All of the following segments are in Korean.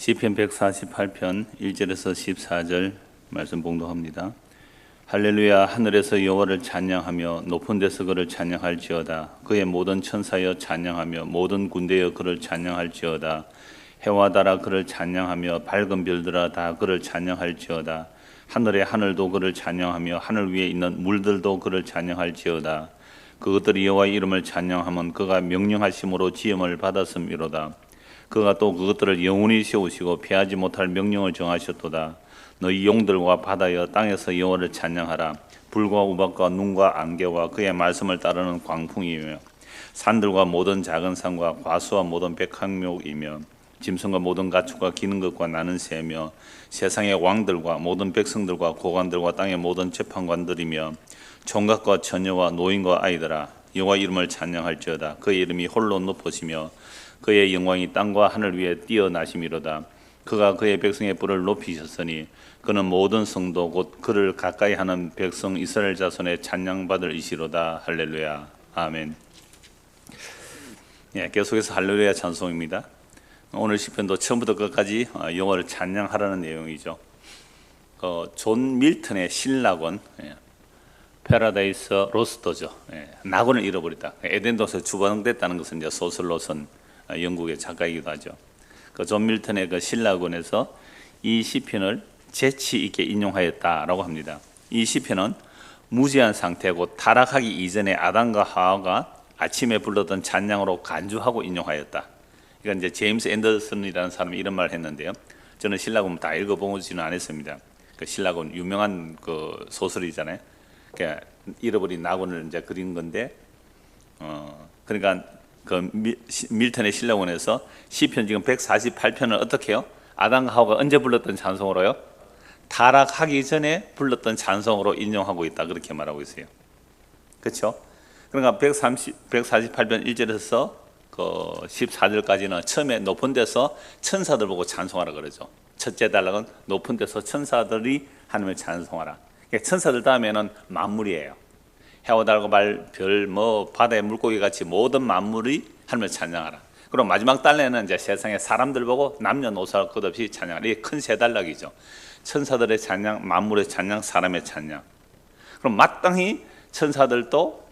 시편 148편 1절에서 14절 말씀 봉독합니다. 할렐루야. 하늘에서 여호와를 찬양하며 높은 데서 그를 찬양할지어다. 그의 모든 천사여 찬양하며 모든 군대여 그를 찬양할지어다. 해와 달아 그를 찬양하며 밝은 별들아 다 그를 찬양할지어다. 하늘의 하늘도 그를 찬양하며 하늘 위에 있는 물들도 그를 찬양할지어다. 그것들이 여호와의 이름을 찬양하면 그가 명령하심으로 지음을 받았음이로다. 그가 또 그것들을 영원히 세우시고 피하지 못할 명령을 정하셨도다. 너희 용들과 바다여 땅에서 여호와를 찬양하라. 불과 우박과 눈과 안개와 그의 말씀을 따르는 광풍이며 산들과 모든 작은 산과 과수와 모든 백항목이며 짐승과 모든 가축과 기는 것과 나는 새며 세상의 왕들과 모든 백성들과 고관들과 땅의 모든 재판관들이며 총각과 처녀와 노인과 아이들아 여호와 이름을 찬양할지어다. 그의 이름이 홀로 높으시며 그의 영광이 땅과 하늘 위에 뛰어나심이로다. 그가 그의 백성의 뿔을 높이셨으니 그는 모든 성도 곧 그를 가까이 하는 백성 이스라엘 자손의 찬양받을 이시로다. 할렐루야. 아멘. 계속해서 할렐루야 찬송입니다. 오늘 시편도 처음부터 끝까지 여호와를 찬양하라는 내용이죠. 존 밀턴의 신락원 패러다이스 로스터죠. 낙원을 잃어버렸다. 에덴도서에 주방됐다는 것은 이제 소설로 쓴 영국의 작가이기도 하죠. 존 밀턴의 그 신락원에서 이 시편을 재치 있게 인용하였다라고 합니다. 이 시편은 무지한 상태고 타락하기 이전에 아담과 하와가 아침에 불렀던 찬양으로 간주하고 인용하였다. 이건 이제 제임스 앤더슨이라는 사람이 이런 말을 했는데요. 저는 신락원 다 읽어보지는 않았습니다. 그 신락원 유명한 그 소설이잖아요. 그러니까 잃어버린 낙원을 이제 그린 건데, 그러니까 그 밀턴의 신락원에서 시편 지금 148편을 어떻게 해요? 아담과 하와가 언제 불렀던 찬송으로요? 타락하기 전에 불렀던 찬송으로 인용하고 있다. 그렇게 말하고 있어요. 그렇죠? 그러니까 148편 1절에서 그 14절까지는 처음에 높은 데서 천사들 보고 찬송하라 그러죠. 첫째 단락은 높은 데서 천사들이 하나님을 찬송하라. 그러니까 천사들 다음에는 만물이에요. 해와 달과 별, 바다의 물고기 같이 모든 만물이 하나님을 찬양하라. 그리고 마지막 단락에는 이제 세상의 사람들 보고 남녀노소 것 없이 찬양하라. 이게 큰 세 단락이죠. 천사들의 찬양, 만물의 찬양, 사람의 찬양. 그럼 마땅히 천사들도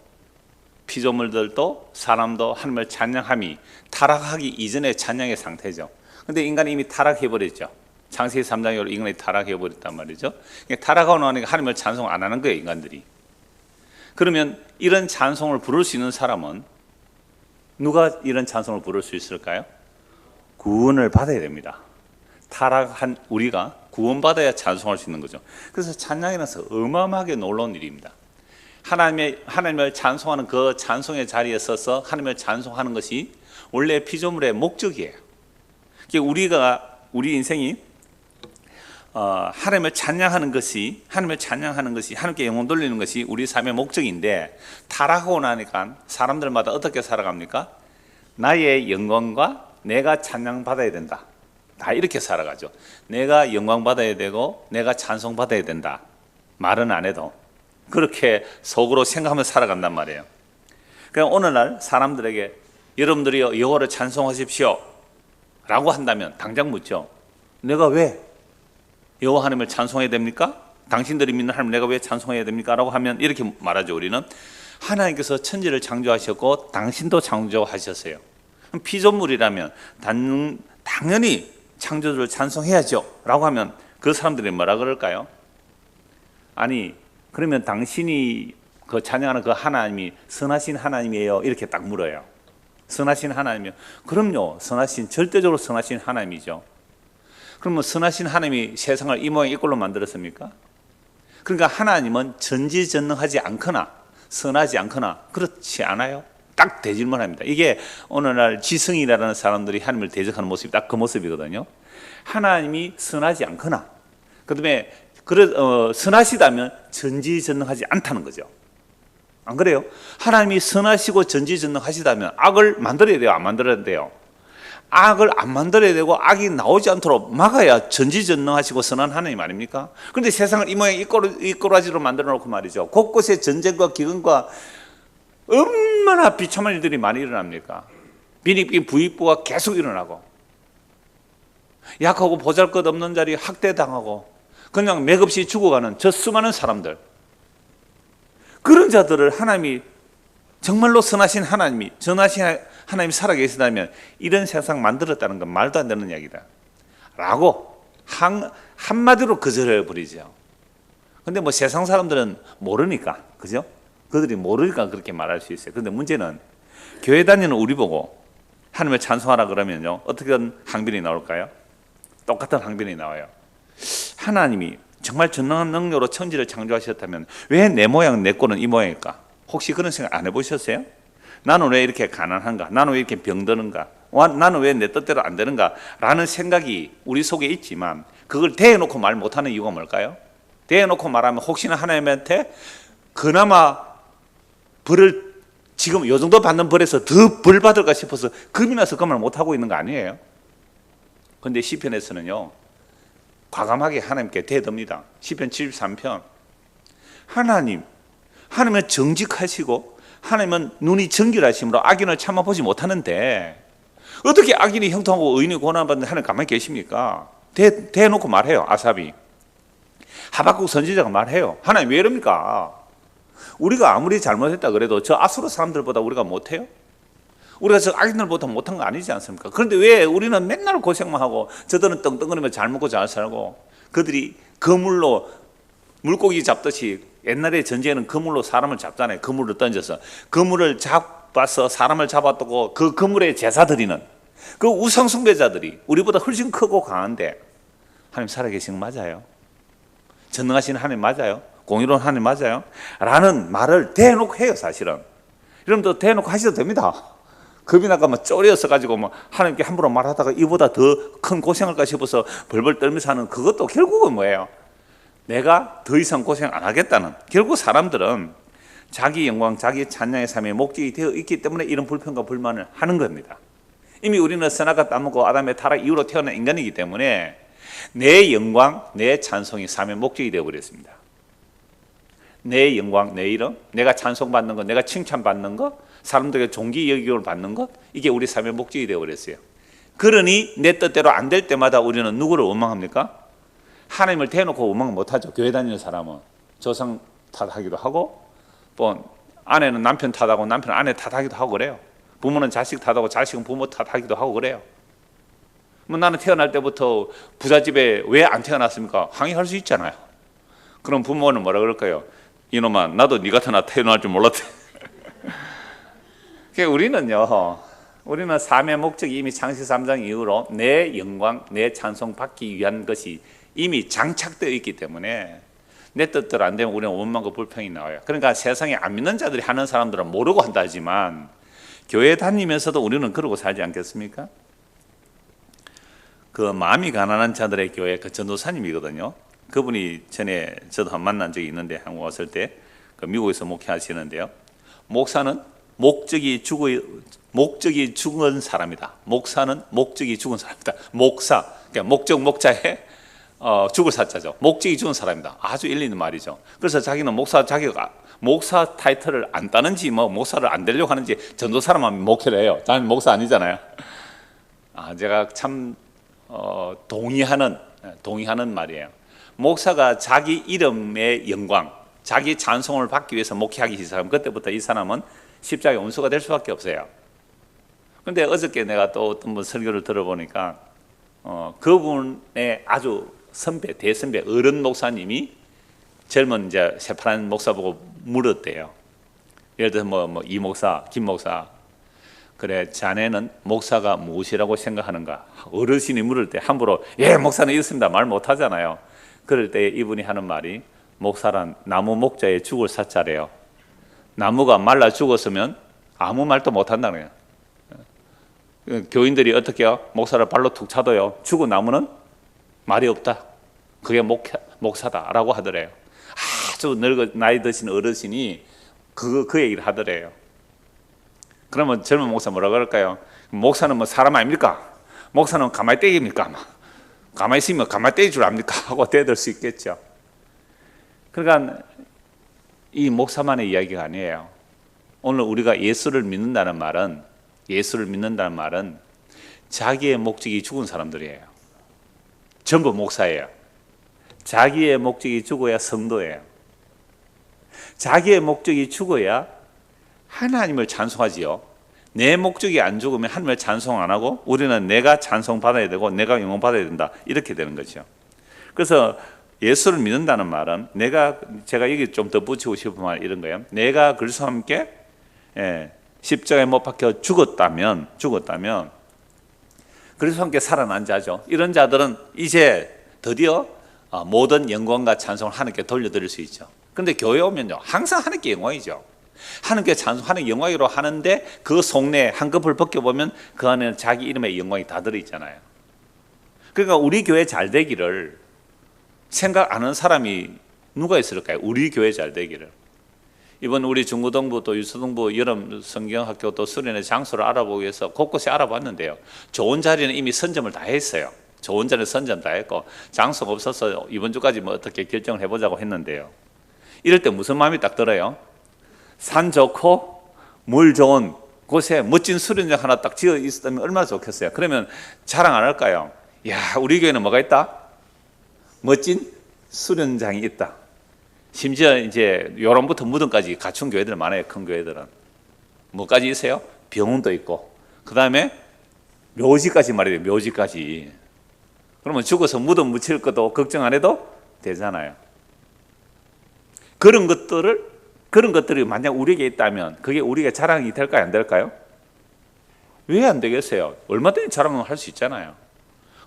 피조물들도 사람도 하나님을 찬양함이 타락하기 이전의 찬양의 상태죠. 근데 인간이 이미 타락해버렸죠. 창세기 3장으로 인간이 타락해버렸단 말이죠. 타락하고 나니까 하나님을 찬송 안 하는 거예요, 인간들이. 그러면 이런 찬송을 부를 수 있는 사람은 누가 이런 찬송을 부를 수 있을까요? 구원을 받아야 됩니다. 타락한 우리가 구원받아야 찬송할 수 있는 거죠. 그래서 찬양이라는 것은 어마어마하게 놀라운 일입니다. 하나님을 찬송하는 그 찬송의 자리에 서서 하나님을 찬송하는 것이 원래 피조물의 목적이에요. 우리 인생이 하나님을 찬양하는 것이 하나님께 영혼 돌리는 것이 우리 삶의 목적인데, 타락하고 나니까 사람들마다 어떻게 살아갑니까? 나의 영광과 내가 찬양받아야 된다. 다 이렇게 살아가죠. 내가 영광받아야 되고 내가 찬송받아야 된다. 말은 안 해도 그렇게 속으로 생각하면서 살아간단 말이에요. 그냥 오늘날 사람들에게 여러분들이 여호와를 찬송하십시오 라고 한다면 당장 묻죠. 내가 왜 여호와 하나님을 찬송해야 됩니까? 당신들이 믿는 하나님 내가 왜 찬송해야 됩니까? 라고 하면 이렇게 말하죠. 우리는 하나님께서 천지를 창조하셨고 당신도 창조하셨어요. 피조물이라면 당연히 창조주를 찬송해야죠 라고 하면 그 사람들이 뭐라 그럴까요? 아니 그러면 당신이 그 찬양하는 그 하나님이 선하신 하나님이에요? 이렇게 딱 물어요. 선하신 하나님이요? 그럼요. 절대적으로 선하신 하나님이죠. 그러면 선하신 하나님이 세상을 이 모양 이 꼴로 만들었습니까? 그러니까 하나님은 전지전능하지 않거나 선하지 않거나 그렇지 않아요? 딱 대질문합니다. 이게 오늘날 지성이라는 사람들이 하나님을 대적하는 모습이 딱 그 모습이거든요. 하나님이 선하지 않거나 그다음에 선하시다면 전지전능하지 않다는 거죠. 안 그래요? 하나님이 선하시고 전지전능하시다면 악을 만들어야 돼요? 안 만들어야 돼요? 악을 안 만들어야 되고 악이 나오지 않도록 막아야 전지전능하시고 선한 하나님 아닙니까? 그런데 세상을 이 모양 이 꼬라지로 만들어 놓고 말이죠. 곳곳에 전쟁과 기근과 얼마나 비참한 일들이 많이 일어납니까? 빈익빈 부익부가 계속 일어나고 약하고 보잘것없는 자리 학대당하고 그냥 맥없이 죽어가는 저 수많은 사람들, 그런 자들을 하나님이 정말로 선하신 하나님이 전하신 하나님이 살아계시다면 이런 세상 만들었다는 건 말도 안 되는 이야기다 라고 한마디로 거절해 버리죠. 근데 뭐 세상 사람들은 모르니까, 그죠? 그들이 모르니까 그렇게 말할 수 있어요. 근데 문제는 교회 다니는 우리 보고 하나님을 찬송하라 그러면요, 어떻게 항변이 나올까요? 똑같은 항변이 나와요. 하나님이 정말 전능한 능력으로 천지를 창조하셨다면 왜 내 모양 내 꼴은 이 모양일까? 혹시 그런 생각 안 해보셨어요? 나는 왜 이렇게 가난한가? 나는 왜 이렇게 병드는가? 나는 왜 내 뜻대로 안 되는가? 라는 생각이 우리 속에 있지만 그걸 대해놓고 말 못하는 이유가 뭘까요? 대해놓고 말하면 혹시나 하나님한테 그나마 벌을 지금 요 정도 받는 벌에서 더 벌 받을까 싶어서 겁이 나서 그 말 못하고 있는 거 아니에요? 근데 시편에서는요, 과감하게 하나님께 대듭니다. 시편 73편. 하나님은 정직하시고 하나님은 눈이 정결하심으로 악인을 참아보지 못하는데 어떻게 악인이 형통하고 의인이 고난받는 하나님 가만히 계십니까? 대놓고 말해요. 아삽이. 하박국 선지자가 말해요. 하나님 왜 이럽니까? 우리가 아무리 잘못했다 그래도 저 아수르 사람들보다 우리가 못해요? 우리가 저 악인들보다 못한 거 아니지 않습니까? 그런데 왜 우리는 맨날 고생만 하고 저들은 떵떵거리며 잘 먹고 잘 살고, 그들이 그물로 물고기 잡듯이, 옛날에 전쟁에는 그물로 사람을 잡잖아요. 그물을 던져서 그물을 잡아서 사람을 잡았고 그 그물에 제사 드리는 그 우상 숭배자들이 우리보다 훨씬 크고 강한데 하나님 살아계신 거 맞아요? 전능하신 하나님 맞아요? 공의로운 하나님 맞아요? 라는 말을 대놓고 해요. 사실은 여러분도 대놓고 하셔도 됩니다. 겁이 나가 막 쪼려서 가지고 뭐 하나님께 함부로 말하다가 이보다 더 큰 고생할까 싶어서 벌벌 떨면서 하는 그것도 결국은 뭐예요? 내가 더 이상 고생 안 하겠다는, 결국 사람들은 자기 영광, 자기 찬양의 삶의 목적이 되어 있기 때문에 이런 불평과 불만을 하는 겁니다. 이미 우리는 선악과 따먹고 아담의 타락 이후로 태어난 인간이기 때문에 내 영광, 내 찬송이 삶의 목적이 되어버렸습니다. 내 영광, 내 이름, 내가 찬송받는 것, 내가 칭찬받는 것, 사람들에게 존귀 여김을 받는 것, 이게 우리 삶의 목적이 되어버렸어요. 그러니 내 뜻대로 안 될 때마다 우리는 누구를 원망합니까? 하나님을 대놓고 원망 못하죠. 교회 다니는 사람은 조상 탓하기도 하고, 뭐 아내는 남편 탓하고 남편은 아내 탓하기도 하고 그래요. 부모는 자식 탓하고 자식은 부모 탓하기도 하고 그래요. 뭐 나는 태어날 때부터 부잣집에 왜 안 태어났습니까? 항의할 수 있잖아요. 그럼 부모는 뭐라 그럴까요? 이놈아, 나도 네 같은 나 태어날 줄 몰랐대. 우리는 삶의 목적이 이미 창세기 3장 이후로 내 영광, 내 찬송 받기 위한 것이 이미 장착되어 있기 때문에 내 뜻대로 안 되면 우리는 원망과 불평이 나와요. 그러니까 세상에 안 믿는 자들이 하는 사람들은 모르고 한다 하지만 교회 다니면서도 우리는 그러고 살지 않겠습니까? 그 마음이 가난한 자들의 교회 그 전도사님이거든요. 그분이 전에 저도 한 만난 적이 있는데, 한국 왔을 때 그 미국에서 목회하시는데요. 목사는 목적이 죽은 사람이다. 목사는 목적이 죽은 사람이다. 목사, 그러니까 목자에 죽을 사자죠. 목적이 죽은 사람이다. 아주 일리 있는 말이죠. 그래서 자기는 목사 타이틀을 안 따는지 뭐 목사를 안 되려고 하는지 전도사람만 목회를 해요. 나는 목사 아니잖아요. 제가 참 동의하는 말이에요. 목사가 자기 이름의 영광, 자기 찬송을 받기 위해서 목회하기 시작하면 그때부터 이 사람은 십자가의 원수가 될 수밖에 없어요. 그런데 어저께 내가 또 어떤 분 설교를 들어보니까 그분의 아주 대선배 어른 목사님이 젊은 이제 새파란 목사 보고 물었대요. 예를 들어서 뭐 이 목사, 김 목사, 그래 자네는 목사가 무엇이라고 생각하는가? 어르신이 물을 때 함부로 예 목사는 이렇습니다 말 못하잖아요. 그럴 때 이분이 하는 말이, 목사란 나무 목자에 죽을 사자래요. 나무가 말라 죽었으면 아무 말도 못한다는 거예요. 교인들이 어떻게 해요? 목사를 발로 툭 차도요, 죽은 나무는 말이 없다. 그게 목사다라고 하더래요. 아주 나이 드신 어르신이 그 얘기를 하더래요. 그러면 젊은 목사 뭐라 그럴까요? 목사는 뭐 사람 아닙니까? 목사는 가만히 떼깁니까? 가만히 있으면 가만히 떼기 줄 압니까? 하고 대들 수 있겠죠. 그러니까 이 목사만의 이야기가 아니에요. 오늘 우리가 예수를 믿는다는 말은 자기의 목적이 죽은 사람들이에요. 전부 목사예요. 자기의 목적이 죽어야 성도예요. 자기의 목적이 죽어야 하나님을 찬송하지요. 내 목적이 안 죽으면 하나님을 찬송 안 하고 우리는 내가 찬송받아야 되고 내가 영광받아야 된다, 이렇게 되는 거죠. 그래서 예수를 믿는다는 말은 제가 여기 좀 덧붙이고 싶은 말 이런 거예요. 내가 그리스도와 함께 십자가에 못 박혀 죽었다면 그리스도와 함께 살아난 자죠. 이런 자들은 이제 드디어 모든 영광과 찬송을 하나님께 돌려드릴 수 있죠. 그런데 교회 오면요, 항상 하나님께 영광이죠. 하나님께 찬송, 하나님 영광으로 하는데 그 속내 한꺼풀 벗겨보면 그 안에는 자기 이름의 영광이 다 들어있잖아요. 그러니까 우리 교회 잘 되기를 생각 안 하는 사람이 누가 있을까요? 우리 교회 잘 되기를. 이번 우리 중고등부 또 유초등부 여름 성경학교 또 수련회 장소를 알아보기 위해서 곳곳에 알아봤는데요, 좋은 자리는 이미 선점을 다 했어요. 좋은 자리는 선점 다 했고 장소가 없어서 이번 주까지 뭐 어떻게 결정을 해보자고 했는데요, 이럴 때 무슨 마음이 딱 들어요? 산 좋고 물 좋은 곳에 멋진 수련장 하나 딱 지어 있었다면 얼마나 좋겠어요. 그러면 자랑 안 할까요? 야, 우리 교회는 뭐가 있다? 멋진 수련장이 있다. 심지어 이제 요런부터 무덤까지 갖춘 교회들 많아요. 큰 교회들은 뭐까지 있어요? 병원도 있고, 그 다음에 묘지까지 말이에요. 묘지까지. 그러면 죽어서 무덤 묻힐 것도 걱정 안 해도 되잖아요. 그런 것들이 만약 우리에게 있다면 그게 우리가 자랑이 될까요? 안 될까요? 왜 안 되겠어요? 얼마든지 자랑을 할 수 있잖아요.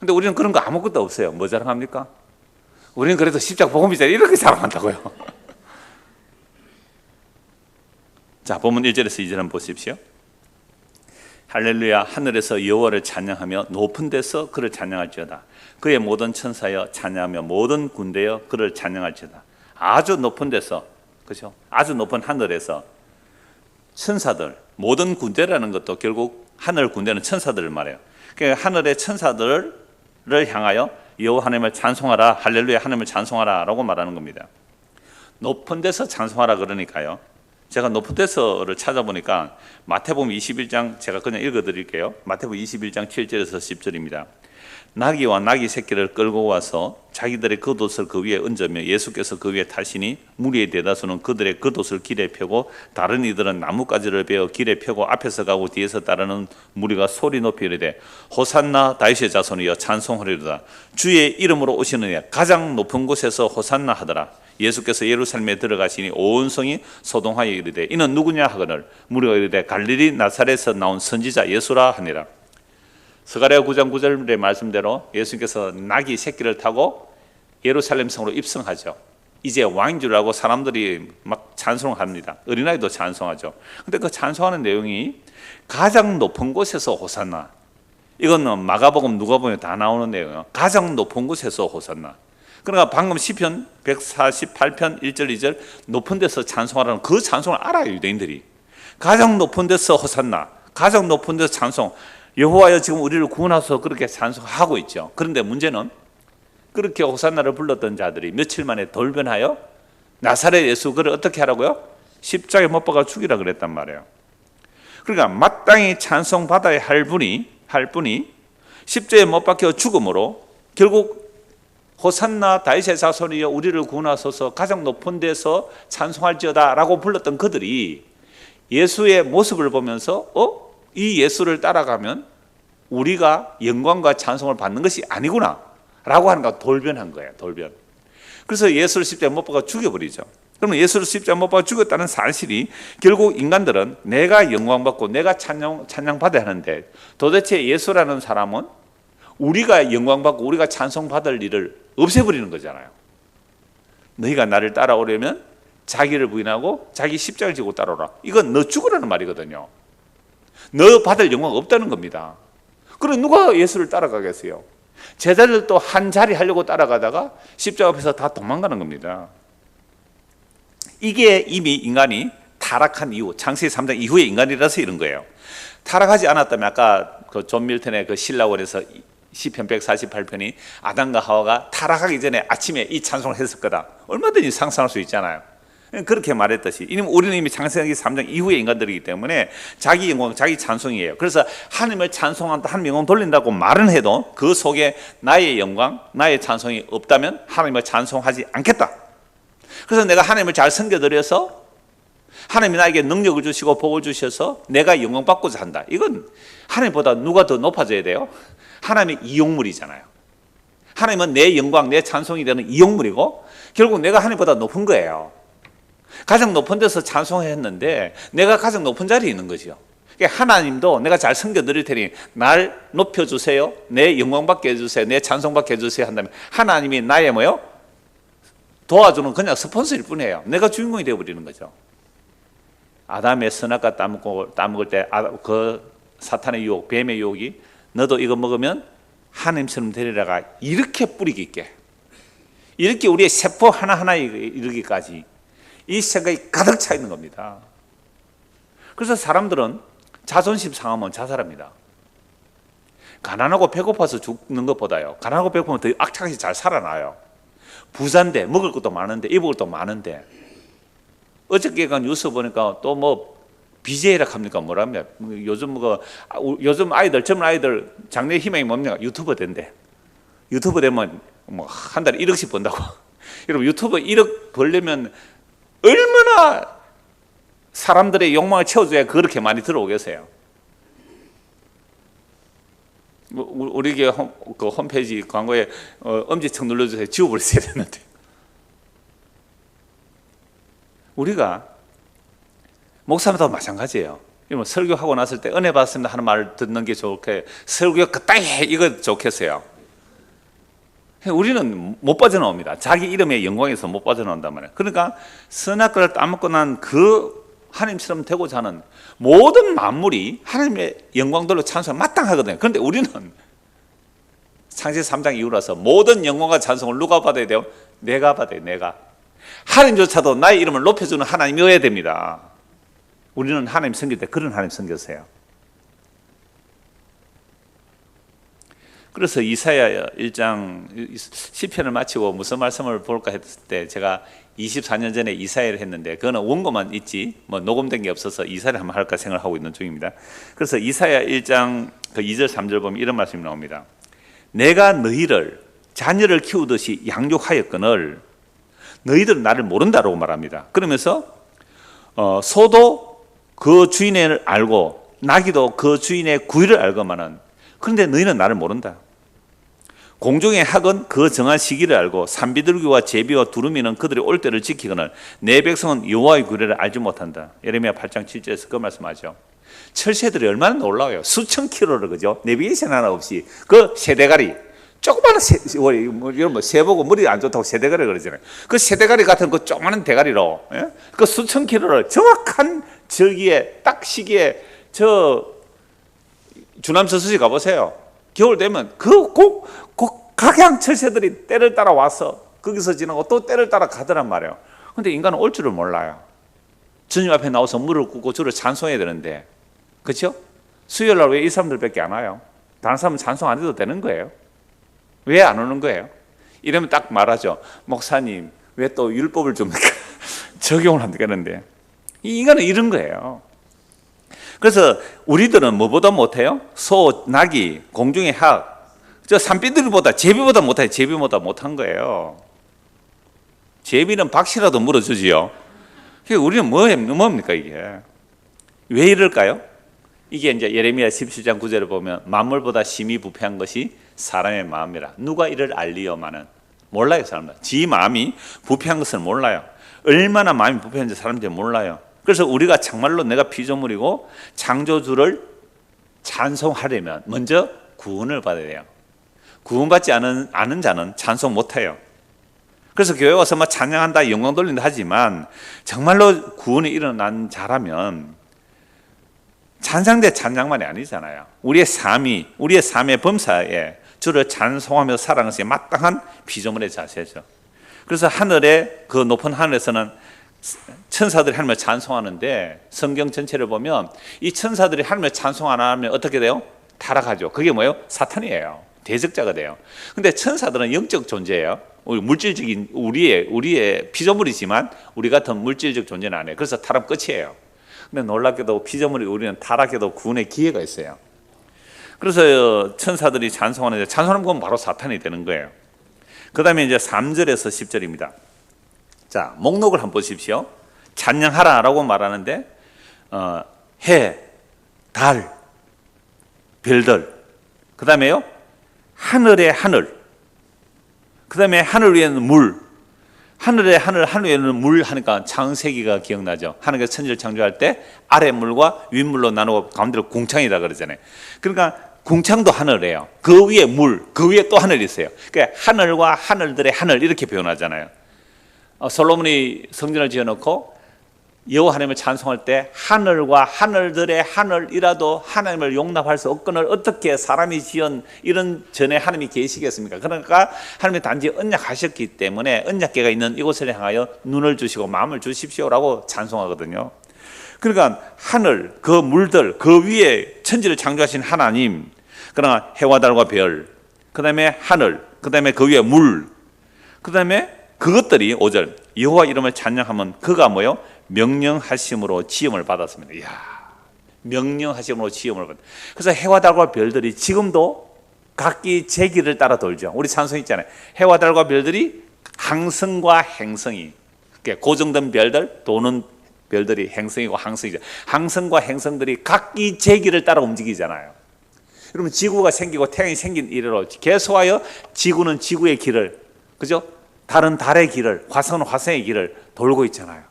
근데 우리는 그런 거 아무것도 없어요. 뭐 자랑합니까? 우리는 그래도 십자가 복음이잖아요. 이렇게 자랑한다고요. 자, 본문 1절에서 2절 한번 보십시오. 할렐루야, 하늘에서 여호와를 찬양하며 높은 데서 그를 찬양할지어다. 그의 모든 천사여 찬양하며 모든 군대여 그를 찬양할지어다. 아주 높은 데서, 그렇죠? 아주 높은 하늘에서 천사들, 모든 군대라는 것도 결국 하늘 군대는 천사들을 말해요. 그러니까 하늘의 천사들을 향하여 여호와 하나님을 찬송하라, 할렐루야 하나님을 찬송하라 라고 말하는 겁니다. 높은 데서 찬송하라 그러니까요, 제가 높은 데서를 찾아보니까 마태복음 21장 제가 그냥 읽어드릴게요. 마태복음 21장 7절에서 10절입니다. 나귀와 나귀 새끼를 끌고 와서 자기들의 겉옷을 그 위에 얹으며 예수께서 그 위에 타시니 무리의 대다수는 그들의 겉옷을 길에 펴고 다른 이들은 나뭇가지를 베어 길에 펴고 앞에서 가고 뒤에서 따르는 무리가 소리 높이 이르되 호산나 다윗의 자손이여 찬송하리로다. 주의 이름으로 오시는 이 가장 높은 곳에서 호산나 하더라. 예수께서 예루살렘에 들어가시니 온 성이 소동하여 이르되 이는 누구냐 하거늘 무리가 이르되 갈릴리 나사렛에서 나온 선지자 예수라 하니라. 스가랴 9장 9절의 말씀대로 예수님께서 나귀 새끼를 타고 예루살렘 성으로 입성하죠. 이제 왕인 줄 알고 사람들이 막 찬송합니다. 어린아이도 찬송하죠. 근데 그 찬송하는 내용이 가장 높은 곳에서 호산나. 이거는 마가복음 누가복음에 다 나오는 내용이에요. 가장 높은 곳에서 호산나. 그러니까 방금 시편 148편 1절 2절 높은 데서 찬송하라는 그 찬송을 알아요. 유대인들이. 가장 높은 데서 호산나, 가장 높은 데서 찬송. 여호와여 지금 우리를 구원하소서 그렇게 찬송하고 있죠. 그런데 문제는 그렇게 호산나를 불렀던 자들이 며칠 만에 돌변하여 나사렛 예수, 그를 어떻게 하라고요? 십자가에 못 박아 죽이라 그랬단 말이에요. 그러니까 마땅히 찬송받아야 할 분이 십자가에 못 박혀 죽음으로 결국 호산나 다윗의 자손이여 우리를 구원하소서 가장 높은 데서 찬송할지어다 라고 불렀던 그들이 예수의 모습을 보면서 이 예수를 따라가면 우리가 영광과 찬송을 받는 것이 아니구나 라고 하는 거 돌변한 거예요. 돌변. 그래서 예수를 십자가에 못 박아 죽여버리죠. 그러면 예수를 십자가에 못 박아 죽였다는 사실이 결국 인간들은 내가 영광받고 내가 찬양받아야 하는데 도대체 예수라는 사람은 우리가 영광받고 우리가 찬송받을 일을 없애버리는 거잖아요. 너희가 나를 따라오려면 자기를 부인하고 자기 십자가를 지고 따라오라. 이건 너 죽으라는 말이거든요. 너 받을 영광 없다는 겁니다. 그럼 누가 예수를 따라가겠어요? 제자들도 한 자리 하려고 따라가다가 십자가 앞에서 다 도망가는 겁니다. 이게 이미 인간이 타락한 이후, 창세기 3장 이후의 인간이라서 이런 거예요. 타락하지 않았다면 아까 그 존 밀턴의 그 신라원에서 시편 148편이 아담과 하와가 타락하기 전에 아침에 이 찬송을 했을 거다. 얼마든지 상상할 수 있잖아요. 그렇게 말했듯이 우리는 이미 창세기 3장 이후의 인간들이기 때문에 자기 영광, 자기 찬송이에요. 그래서 하나님을 찬송한다, 하나님 영광 돌린다고 말은 해도 그 속에 나의 영광, 나의 찬송이 없다면 하나님을 찬송하지 않겠다. 그래서 내가 하나님을 잘 섬겨드려서 하나님이 나에게 능력을 주시고 복을 주셔서 내가 영광 받고자 한다. 이건 하나님보다 누가 더 높아져야 돼요? 하나님의 이용물이잖아요. 하나님은 내 영광, 내 찬송이 되는 이용물이고 결국 내가 하나님보다 높은 거예요. 가장 높은 데서 찬송했는데 내가 가장 높은 자리에 있는 거죠. 그러니까 하나님도 내가 잘 섬겨드릴 테니 날 높여주세요, 내 영광 받게 해주세요, 내 찬송 받게 해주세요 한다면 하나님이 나의 뭐요? 도와주는 그냥 스폰서일 뿐이에요. 내가 주인공이 되어버리는 거죠. 아담의 선악과 따먹을 때 그 사탄의 유혹, 뱀의 유혹이 너도 이거 먹으면 하나님처럼 되리라가 이렇게 뿌리 깊게, 이렇게 우리의 세포 하나하나에 이르기까지 이 생각이 가득 차 있는 겁니다. 그래서 사람들은 자존심 상하면 자살합니다. 가난하고 배고파서 죽는 것보다요, 가난하고 배고프면 더 악착같이 잘 살아나요. 부자인데 먹을 것도 많은데 입을 것도 많은데, 어저께가 뉴스 보니까 또 뭐 BJ라 합니까? 뭐랍니까? 요즘 아이들, 젊은 아이들 장래 희망이 뭡니까? 유튜버 된대. 유튜버 되면 뭐 한 달에 1억씩 번다고. 여러분, 유튜버 1억 벌려면 얼마나 사람들의 욕망을 채워줘야 그렇게 많이 들어오겠어요. 우리 교회 그 홈페이지 광고에 엄지척 눌러주세요. 지워버렸어야 되는데. 우리가 목사님도 마찬가지예요. 설교하고 났을 때 은혜 받았습니다 하는 말을 듣는 게 좋게, 설교 그따위 해 이거 좋겠어요. 우리는 못 빠져나옵니다. 자기 이름의 영광에서 못 빠져나온단 말이에요. 그러니까 선악과를 따먹고 난 그 하나님처럼 되고자 하는 모든 만물이 하나님의 영광들로 찬송을 마땅하거든요. 그런데 우리는 창세기 3장 이후라서 모든 영광과 찬송을 누가 받아야 돼요? 내가 받아요. 내가. 하나님조차도 나의 이름을 높여주는 하나님이어야 됩니다. 우리는 하나님 섬길 때 그런 하나님 섬겼어요. 그래서 이사야 1장 시편을 마치고 무슨 말씀을 볼까 했을 때 제가 24년 전에 이사야를 했는데 그거는 원고만 있지 뭐 녹음된 게 없어서 이사야를 한번 할까 생각을 하고 있는 중입니다. 그래서 이사야 1장 그 2절 3절 보면 이런 말씀이 나옵니다. 내가 너희를 자녀를 키우듯이 양육하였거늘 너희들은 나를 모른다라고 말합니다. 그러면서 소도 그 주인을 알고 나귀도 그 주인의 구의를 알거만은 그런데 너희는 나를 모른다. 공중의 학은 그 정한 시기를 알고 산비둘기와 제비와 두루미는 그들의 올 때를 지키거늘 내 백성은 여호와의 규례를 알지 못한다. 예레미야 8장 7절에서 그 말씀하죠. 철새들이 얼마나 놀라워요. 수천 킬로를, 그죠? 내비게이션 하나 없이 그 새대가리, 조그마한 여러분 새 보고 머리 안 좋다고 새대가리 그러잖아요. 그 새대가리 같은 그 조그마한 대가리로 그 수천 킬로를 정확한 절기에 딱 시기에 주남 저수지 가보세요. 겨울 되면 그 각양 철새들이 때를 따라 와서 거기서 지나고 또 때를 따라 가더란 말이에요. 그런데 인간은 올 줄을 몰라요. 주님 앞에 나와서 무릎 꿇고 주를 찬송해야 되는데, 그렇죠? 수요일 날 왜 이 사람들밖에 안 와요? 다른 사람은 찬송 안 해도 되는 거예요. 왜 안 오는 거예요? 이러면 딱 말하죠. 목사님 왜 또 율법을 좀 적용을 안 되겠는데. 이 인간은 이런 거예요. 그래서 우리들은 뭐보다 못해요? 소, 나귀, 공중의 학, 저 산비둘기보다 제비보다 못해요. 제비보다 못한 거예요. 제비는 박씨라도 물어주지요. 우리는 뭡니까 이게? 왜 이럴까요? 이게 이제 예레미야 17장 9절을 보면 만물보다 심히 부패한 것이 사람의 마음이라. 누가 이를 알리요마는 몰라요. 사람들. 지 마음이 부패한 것을 몰라요. 얼마나 마음이 부패한지 사람들이 몰라요. 그래서 우리가 정말로 내가 피조물이고 창조주를 찬송하려면 먼저 구원을 받아야 돼요. 구원받지 않은 자는 찬송 못해요. 그래서 교회 와서 막 찬양한다, 영광 돌린다 하지만 정말로 구원이 일어난 자라면 찬양대 찬양만이 아니잖아요. 우리의 삶의 범사에 주를 찬송하며 살아가는 것이 마땅한 피조물의 자세죠. 그래서 하늘의 그 높은 하늘에서는 천사들이 하나님을 찬송하는데 성경 전체를 보면 이 천사들이 하나님을 찬송 안 하면 어떻게 돼요? 타락하죠. 그게 뭐예요? 사탄이에요. 대적자가 돼요. 근데 천사들은 영적 존재예요. 우리 물질적인 우리의 피조물이지만 우리 같은 물질적 존재는 안 해요. 그래서 타락 끝이에요. 근데 놀랍게도 피조물이 우리는 타락해도 구원의 기회가 있어요. 그래서 천사들이 찬송하는데 찬송하는 건 바로 사탄이 되는 거예요. 그 다음에 이제 3절에서 10절입니다. 자, 목록을 한번 보십시오. 찬양하라라고 말하는데 해, 달, 별들, 그 다음에요 하늘의 하늘, 그 다음에 하늘 위에는 물, 하늘의 하늘, 하늘 위에는 물 하니까 창세기가 기억나죠. 하나님께서 천지를 창조할 때 아래 물과 윗물로 나누고 가운데로 궁창이라 그러잖아요. 그러니까 궁창도 하늘이에요. 그 위에 물, 그 위에 또 하늘이 있어요. 그러니까 하늘과 하늘들의 하늘 이렇게 표현하잖아요. 솔로몬이 성전을 지어놓고 여호와 하나님을 찬송할 때 하늘과 하늘들의 하늘이라도 하나님을 용납할 수 없거늘 어떻게 사람이 지은 이런 전에 하나님이 계시겠습니까? 그러니까 하나님이 단지 언약하셨기 때문에 언약궤가 있는 이곳을 향하여 눈을 주시고 마음을 주십시오라고 찬송하거든요. 그러니까 하늘, 그 물들, 그 위에 천지를 창조하신 하나님, 그러나 해와 달과 별, 그 다음에 하늘, 그 다음에 그 위에 물, 그 다음에 그것들이 5절 여호와 이름을 찬양하면 그가 뭐요? 명령하심으로 지음을 받았습니다. 이야, 명령하심으로 지음을 받았습니다. 그래서 해와 달과 별들이 지금도 각기 제 길을 따라 돌죠. 우리 찬송 있잖아요. 해와 달과 별들이 항성과 행성이, 고정된 별들, 도는 별들이 행성이고 항성이죠. 항성과 행성들이 각기 제 길을 따라 움직이잖아요. 여러분, 지구가 생기고 태양이 생긴 이래로 계속하여 지구는 지구의 길을, 그죠? 달은 달의 길을, 화성은 화성의 길을 돌고 있잖아요.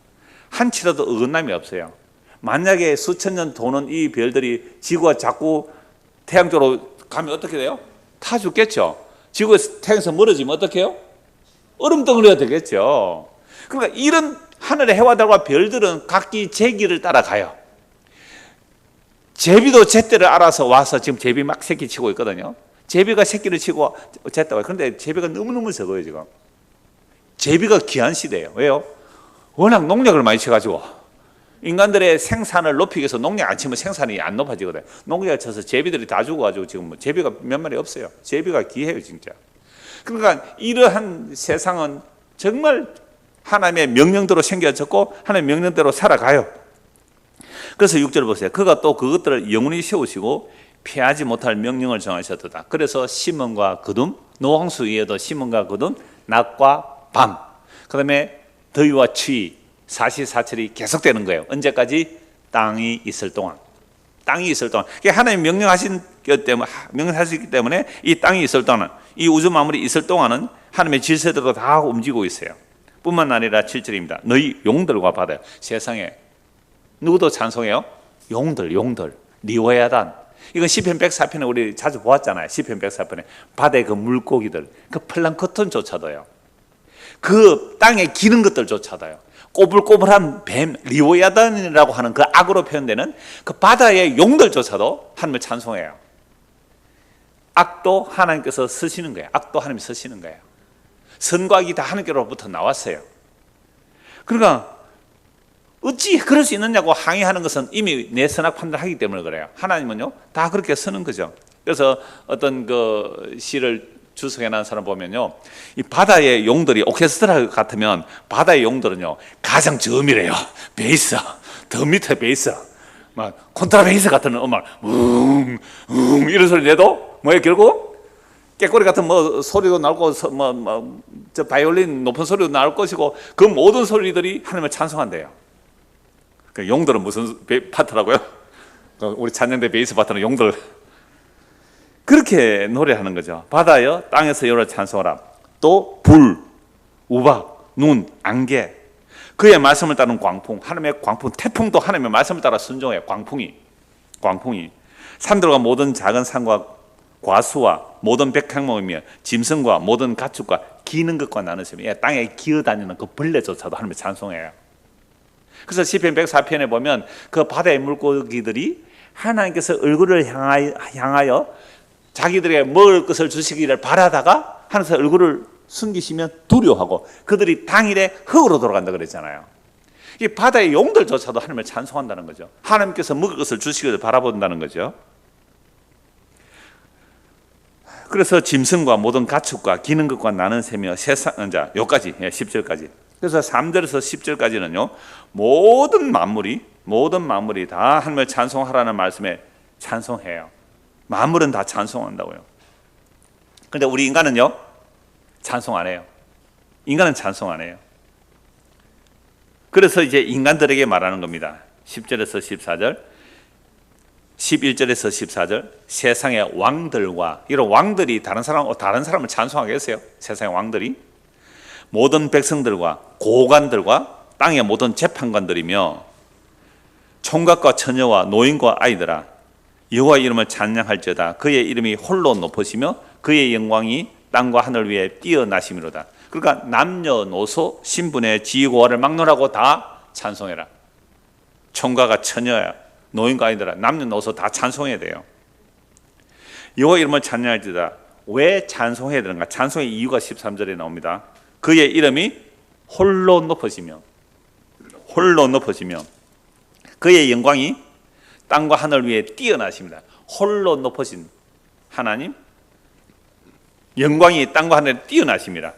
한치라도 어긋남이 없어요. 만약에 수천 년 도는 이 별들이 지구가 자꾸 태양 쪽으로 가면 어떻게 돼요? 타 죽겠죠. 지구에서 태양에서 멀어지면 어떻게 해요? 얼음덩어리가 되겠죠. 그러니까 이런 하늘의 해와 달과 별들은 각기 제 길을 따라가요. 제비도 제때를 알아서 와서 지금 제비 막 새끼 치고 있거든요. 제비가 새끼를 치고 쟀다고. 그런데 제비가 너무너무 적어요 지금. 제비가 귀한 시대예요. 왜요? 워낙 농약을 많이 쳐가지고 인간들의 생산을 높이기 위해서 농약 안 치면 생산이 안 높아지거든요. 농약을 쳐서 제비들이 다 죽어가지고 지금 뭐 제비가 몇 마리 없어요. 제비가 귀해요 진짜. 그러니까 이러한 세상은 정말 하나님의 명령대로 생겨졌고 하나님의 명령대로 살아가요. 그래서 6절 보세요. 그가 또 그것들을 영원히 세우시고 피하지 못할 명령을 정하셨도다. 그래서 심음과 거둠, 노홍수 위에도 심음과 거둠, 낮과 밤, 그 다음에 더위와 추위, 사시사철이 계속되는 거예요. 언제까지? 땅이 있을 동안. 땅이 있을 동안. 하나님 명령하셨기 때문에 이 땅이 있을 동안, 이 우주 만물이 있을 동안은 하나님의 질서대로 다 움직이고 있어요. 뿐만 아니라 7절입니다. 너희 용들과 바다. 세상에 누구도 찬송해요? 용들, 리워야단. 이건 시편 104편에 우리 자주 보았잖아요. 시편 104편에 바다의 그 물고기들, 그 플랑크톤조차도요. 그 땅에 기는 것들조차도요. 꼬불꼬불한 뱀, 리워야단이라고 하는 그 악으로 표현되는 그 바다의 용들조차도 하나님을 찬송해요. 악도 하나님께서 쓰시는 거예요. 악도 하나님이 쓰시는 거예요. 선과 악이 다 하나님께로부터 나왔어요. 그러니까 어찌 그럴 수 있느냐고 항의하는 것은 이미 내 선악 판단하기 때문에 그래요. 하나님은요 다 그렇게 쓰는 거죠. 그래서 어떤 그 시를 주석해 놨는 사람 보면요, 이 바다의 용들이 오케스트라 같으면 바다의 용들은요 가장 저음이래요. 베이스, 더 밑에 베이스, 막 콘트라베이스 같은 음악 이런 소리 내도 뭐예요? 결국 깨꼬리 같은 뭐 소리도 나올 거고 저 바이올린 높은 소리도 나올 것이고 그 모든 소리들이 하나님을 찬송한대요. 그 용들은 무슨 파트라고요? 우리 찬양대 베이스 파트는 용들. 그렇게 노래하는 거죠. 바다여 땅에서 여호와를 찬송하라. 또 불, 우박, 눈, 안개, 그의 말씀을 따르는 광풍. 하나님의 광풍, 태풍도 하나님의 말씀을 따라 순종해요. 광풍이 산들과 모든 작은 산과 과수와 모든 백향목이며 짐승과 모든 가축과 기는 것과 나누시며 땅에 기어다니는 그 벌레조차도 하나님을 찬송해요. 그래서 시편 104편에 보면 그 바다의 물고기들이 하나님께서 얼굴을 향하여 자기들에게 먹을 것을 주시기를 바라다가 하나님께서 얼굴을 숨기시면 두려워하고 그들이 당일에 흙으로 돌아간다 그랬잖아요. 이 바다의 용들조차도 하나님을 찬송한다는 거죠. 하나님께서 먹을 것을 주시기를 바라본다는 거죠. 그래서 짐승과 모든 가축과 기는 것과 나는 새며 세상, 자, 요까지, 10절까지. 그래서 3절에서 10절까지는요, 모든 만물이 다 하나님을 찬송하라는 말씀에 찬송해요. 만물은 다 찬송한다고요. 근데 우리 인간은요, 찬송 안 해요. 인간은 찬송 안 해요. 그래서 이제 인간들에게 말하는 겁니다. 10절에서 14절, 11절에서 14절, 세상의 왕들과, 이런 왕들이 다른 사람을 찬송하겠어요? 세상의 왕들이 모든 백성들과 고관들과 땅의 모든 재판관들이며 총각과 처녀와 노인과 아이들아, 여호와 이름을 찬양할지어다. 그의 이름이 홀로 높으시며 그의 영광이 땅과 하늘 위에 뛰어나심이로다. 그러니까 남녀노소 신분의 지위고하를 막론하고 다 찬송해라. 총각과 처녀야, 노인과 아이들아, 남녀노소 다 찬송해야 돼요. 여호와 이름을 찬양할지어다. 왜 찬송해야 되는가? 찬송의 이유가 13절에 나옵니다. 그의 이름이 홀로 높으시며 그의 영광이 땅과 하늘 위에 뛰어나십니다. 홀로 높으신 하나님, 영광이 땅과 하늘에 뛰어나십니다.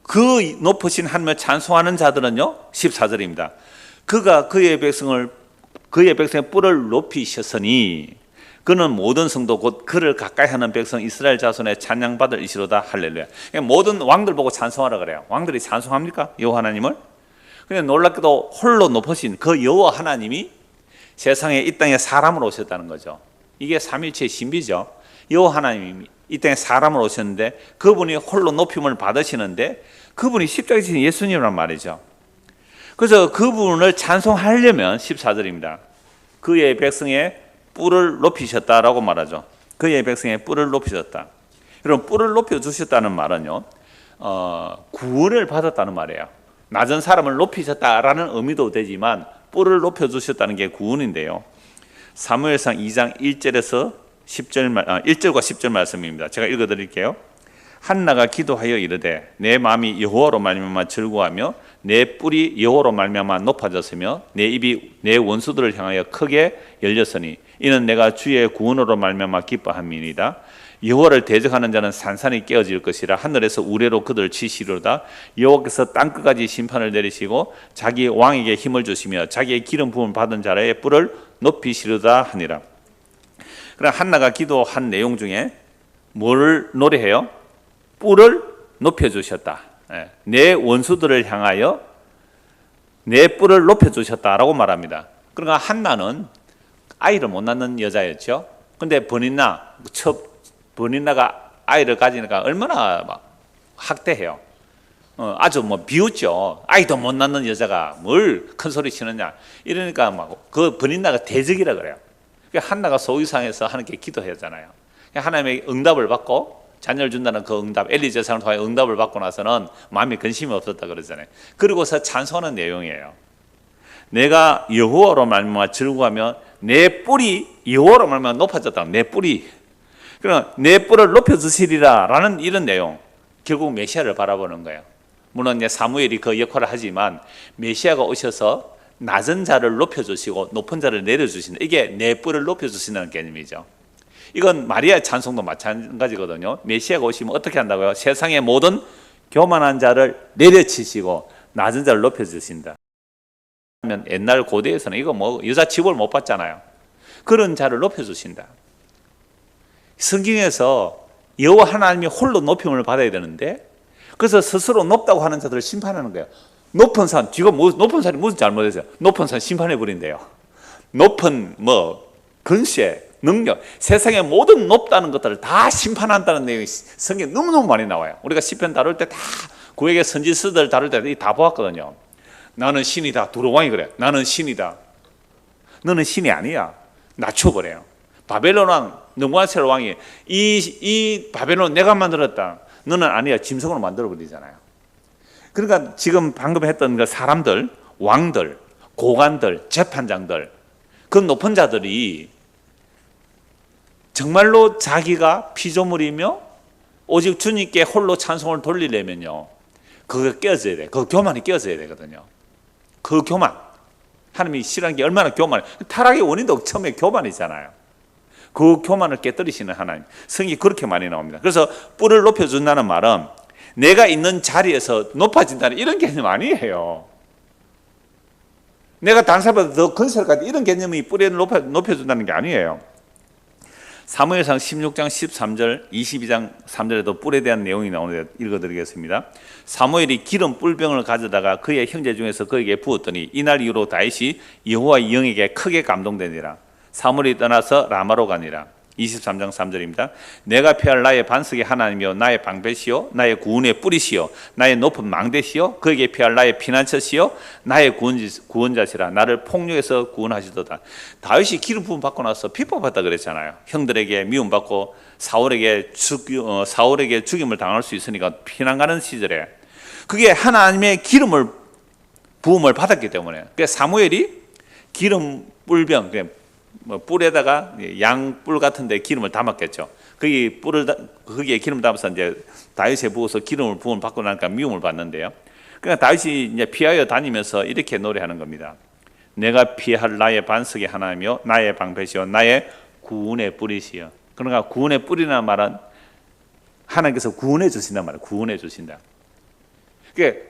그 높으신 하나님을 찬송하는 자들은요, 14절입니다. 그가 그의 백성의 뿔을 높이셨으니 그는 모든 성도 곧 그를 가까이 하는 백성 이스라엘 자손의 찬양받을 이시로다. 할렐루야. 모든 왕들 보고 찬송하라 그래요. 왕들이 찬송합니까? 여호와 하나님을? 근데 놀랍게도 홀로 높으신 그 여호와 하나님이 세상에 이 땅에 사람으로 오셨다는 거죠. 이게 삼위일체의 신비죠. 여호와 하나님이 이 땅에 사람으로 오셨는데 그분이 홀로 높임을 받으시는데 그분이 십자가에 지신 예수님이란 말이죠. 그래서 그분을 찬송하려면 14절입니다. 그의 백성의 뿔을 높이셨다라고 말하죠. 그의 백성의 뿔을 높이셨다. 여러분, 뿔을 높여주셨다는 말은요, 구원을 받았다는 말이에요. 낮은 사람을 높이셨다라는 의미도 되지만 뿔을 높여주셨다는 게 구원인데요. 사무엘상 2장 1절과 10절 말씀입니다. 제가 읽어드릴게요. 한나가 기도하여 이르되 내 마음이 여호와로 말미암아 즐거워하며 내 뿔이 여호와로 말미암아 높아졌으며 내 입이 내 원수들을 향하여 크게 열렸으니 이는 내가 주의 구원으로 말미암아 기뻐함이니이다. 여호와를 대적하는 자는 산산이 깨어질 것이라. 하늘에서 우레로 그들을 치시리로다. 여호와께서 땅끝까지 심판을 내리시고 자기 왕에게 힘을 주시며 자기의 기름 부음을 받은 자의 뿔을 높이시리로다 하니라. 그럼 한나가 기도한 내용 중에 뭐를 노래해요? 뿔을 높여주셨다. 내 원수들을 향하여 내 뿔을 높여주셨다라고 말합니다. 그러니까 한나는 아이를 못 낳는 여자였죠. 근데 버니나가 아이를 가지니까 얼마나 막 학대해요. 아주 비웃죠. 아이도 못 낳는 여자가 뭘 큰 소리 치느냐. 이러니까 막 그 버니나가 대적이라 그래요. 한나가 소위상에서 하나님께 기도했잖아요. 하나님의 응답을 받고 자녀를 준다는 그 응답, 엘리 제사장을 통해 응답을 받고 나서는 마음에 근심이 없었다 그러잖아요. 그리고서 찬송하는 내용이에요. 내가 여호와로 말미암아 즐거워하며 내 뿔이 여호와로 말미암아 높아졌다. 내 뿔이. 그러나 내 뿔을 높여주시리라라는 이런 내용. 결국 메시아를 바라보는 거예요. 물론 이제 사무엘이 그 역할을 하지만 메시아가 오셔서 낮은 자를 높여주시고 높은 자를 내려주신다. 이게 내 뿔을 높여주신다는 개념이죠. 이건 마리아의 찬송도 마찬가지거든요. 메시아가 오시면 어떻게 한다고요? 세상의 모든 교만한 자를 내려치시고 낮은 자를 높여주신다. 옛날 고대에서는 이거 여자 집을 못 받잖아요. 그런 자를 높여주신다. 성경에서 여호와 하나님이 홀로 높임을 받아야 되는데 그래서 스스로 높다고 하는 자들을 심판하는 거예요. 높은 산, 높은 산이 무슨 잘못했어요? 높은 산 심판해 버린대요. 높은 근세, 능력, 세상의 모든 높다는 것들을 다 심판한다는 내용이 성경에 너무너무 많이 나와요. 우리가 시편 다룰 때 다 구약의 선지서들 다룰 때 다 보았거든요. 나는 신이다. 두로왕이 그래. 나는 신이다. 너는 신이 아니야. 낮춰버려요. 바벨론 왕, 느부갓네살 왕이 이 바벨론 내가 만들었다. 너는 아니야. 짐승으로 만들어버리잖아요. 그러니까 지금 방금 했던 그 사람들, 왕들, 고관들, 재판장들, 그 높은 자들이 정말로 자기가 피조물이며 오직 주님께 홀로 찬송을 돌리려면요, 그거 깨어져야 돼. 그 교만이 깨어져야 되거든요. 그 교만. 하나님이 싫어하는 게 얼마나 교만해. 타락의 원인도 처음에 교만이잖아요. 그 교만을 깨뜨리시는 하나님. 성이 그렇게 많이 나옵니다. 그래서 뿔을 높여준다는 말은 내가 있는 자리에서 높아진다는 이런 개념 아니에요. 내가 다른 사람보다 더 건설까지 이런 개념이 뿔을 높여준다는 게 아니에요. 사무엘상 16장 13절 22장 3절에도 뿔에 대한 내용이 나오는데 읽어드리겠습니다. 사무엘이 기름 뿔병을 가져다가 그의 형제 중에서 그에게 부었더니 이날 이후로 다윗이 여호와의 영에게 크게 감동되니라. 사무엘이 떠나서 라마로 가니라. 23장 3절입니다. 내가 피할 나의 반석의 하나님이요 나의 방패시요 나의 구원의 뿌리시요 나의 높은 망대시요 그에게 피할 나의 피난처시요 나의 구원자시라. 나를 폭력에서 구원하시도다. 다윗이 기름 부음 받고 나서 핍박받다 그랬잖아요. 형들에게 미움받고 사울에게 죽임을 당할 수 있으니까 피난 가는 시절에 그게 하나님의 부음을 받았기 때문에 사무엘이 기름 뿔병 뿔에다가 양뿔 같은데 기름을 담았겠죠. 거기에 기름 담아서 이제 다윗에 부어서 부음을 받고 나니까 미움을 받는데요. 그러니까 다윗이 이제 피하여 다니면서 이렇게 노래하는 겁니다. 내가 피할 나의 반석의 하나님이요 나의 방패시요 나의 구원의 뿌리시요. 그러니까 구원의 뿌리라는 말은 하나님께서 구원해 주신단 말이에요. 구원해 주신다. 그러니까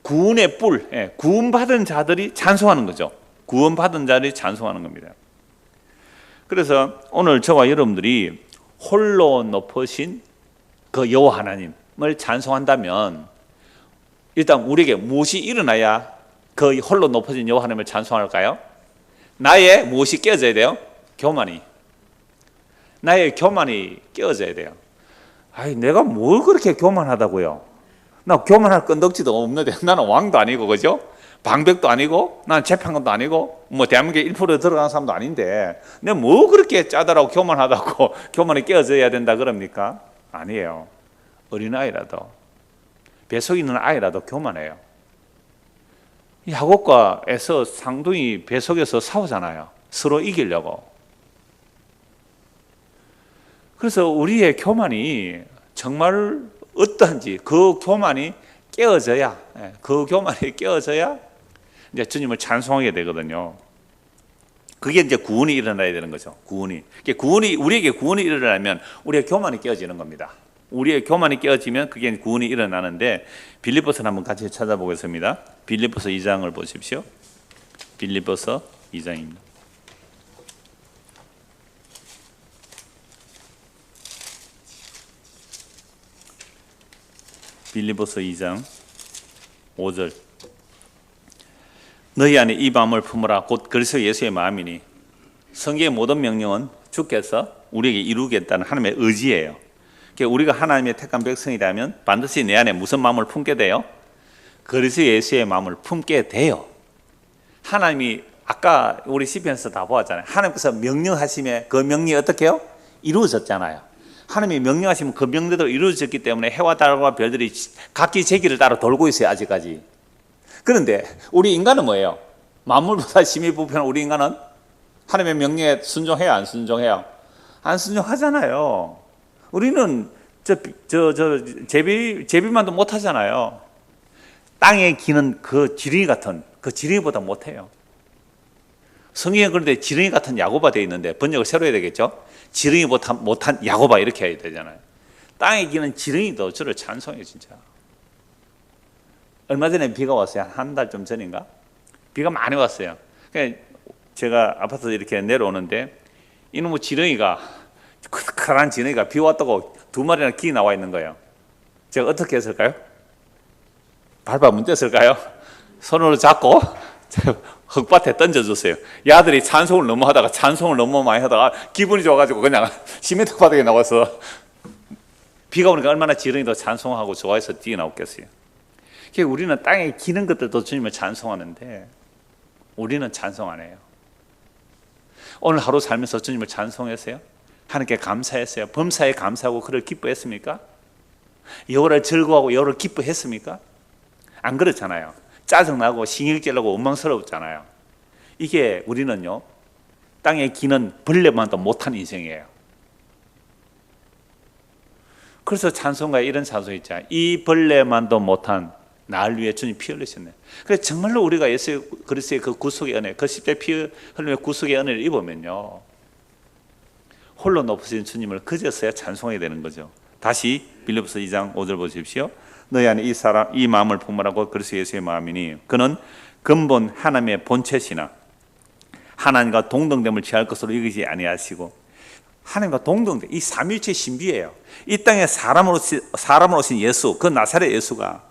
구원의 뿔, 구원받은 자들이 찬송하는 거죠. 구원받은 자들이 찬송하는 겁니다. 그래서 오늘 저와 여러분들이 홀로 높으신 그 여호와 하나님을 찬송한다면 일단 우리에게 무엇이 일어나야 그 홀로 높으신 여호와 하나님을 찬송할까요? 나의 무엇이 깨어져야 돼요? 교만이. 나의 교만이 깨어져야 돼요. 내가 뭘 그렇게 교만하다고요? 나 교만할 건덕지도 없는데 나는 왕도 아니고 그죠? 방백도 아니고 난 재판관도 아니고 뭐 대한민국에 1% 들어가는 사람도 아닌데 내가 뭐 그렇게 짜다라고 교만하다고 교만이 깨어져야 된다 그럽니까? 아니에요. 어린아이라도 뱃속에 있는 아이라도 교만해요. 야곱과에서 쌍둥이 뱃속에서 싸우잖아요. 서로 이기려고. 그래서 우리의 교만이 정말 어떠한지 그 교만이 깨어져야 이제 주님을 찬송하게 되거든요. 그게 이제 구원이 일어나야 되는 거죠. 우리에게 구원이 일어나면 우리의 교만이 깨어지는 겁니다. 우리의 교만이 깨어지면 그게 구원이 일어나는데 빌립보서를 한번 같이 찾아보겠습니다. 빌립보서 2장을 보십시오. 빌립보서 2장입니다. 빌립보서 2장 5절 너희 안에 이 마음을 품으라 곧 그리스도 예수의 마음이니. 성경의 모든 명령은 주께서 우리에게 이루겠다는 하나님의 의지예요. 그러니까 우리가 하나님의 택한 백성이라면 반드시 내 안에 무슨 마음을 품게 돼요? 그리스도 예수의 마음을 품게 돼요. 하나님이 아까 우리 시편에서 다 보았잖아요. 하나님께서 명령하심에 그 명령이 어떻게 해요? 이루어졌잖아요. 하나님이 명령하시면 그 명령대로 이루어졌기 때문에 해와 달과 별들이 각기 제 길을 따라 돌고 있어요. 아직까지. 그런데 우리 인간은 뭐예요? 만물보다 심히 부패한 우리 인간은 하나님의 명령에 순종해요? 안 순종해요? 안 순종하잖아요. 우리는 제비만도 못하잖아요. 땅에 기는 그 지렁이 같은 그 지렁이보다 못해요. 성경에 그런데 지렁이 같은 야고바 되어 있는데 번역을 새로 해야 되겠죠? 지렁이보다 못한 야고바 이렇게 해야 되잖아요. 땅에 기는 지렁이도 저를 찬송해요. 진짜. 얼마 전에 비가 왔어요. 한 달 좀 전인가? 비가 많이 왔어요. 그러니까 제가 아파트 이렇게 내려오는데 이놈의 지렁이가 커다란 지렁이가 비 왔다고 2마리나 기 나와 있는 거예요. 제가 어떻게 했을까요? 밟아문 뗐을까요? 손으로 잡고 흙밭에 던져줬어요. 야들이 찬송을 너무 하다가 찬송을 너무 많이 하다가 기분이 좋아가지고 그냥 시멘트 바닥에 나와서 비가 오니까 얼마나 지렁이도 찬송하고 좋아해서 뛰어나왔겠어요. 우리는 땅에 기는 것들도 주님을 찬송하는데 우리는 찬송 안 해요. 오늘 하루 살면서 주님을 찬송했어요? 하나님께 감사했어요? 범사에 감사하고 그를 기뻐했습니까? 여호와를 즐거워하고 여호와를 기뻐했습니까? 안 그렇잖아요. 짜증나고 신경질나고 원망스러웠잖아요. 이게 우리는요 땅에 기는 벌레만도 못한 인생이에요. 그래서 찬송가에 이런 찬송이 있잖아요. 이 벌레만도 못한 나를 위해 주님 피 흘리셨네. 그래서 정말로 우리가 예수 그리스도의 그 구속의 은혜, 그 십자가의 피 흘림의 구속의 은혜를 입으면요 홀로 높으신 주님을 그제서야 찬송해야 되는 거죠. 다시 빌립보서 2장 5절 보십시오. 너희 안에 이 마음을 품으라고 그리스도 예수의 마음이니 그는 근본 하나님의 본체시나 하나님과 동등됨을 취할 것으로 여기지 아니하시고, 하나님과 동등됨, 이 삼위일체 신비예요. 이 땅에 사람으로 오신 예수, 그 나사렛 예수가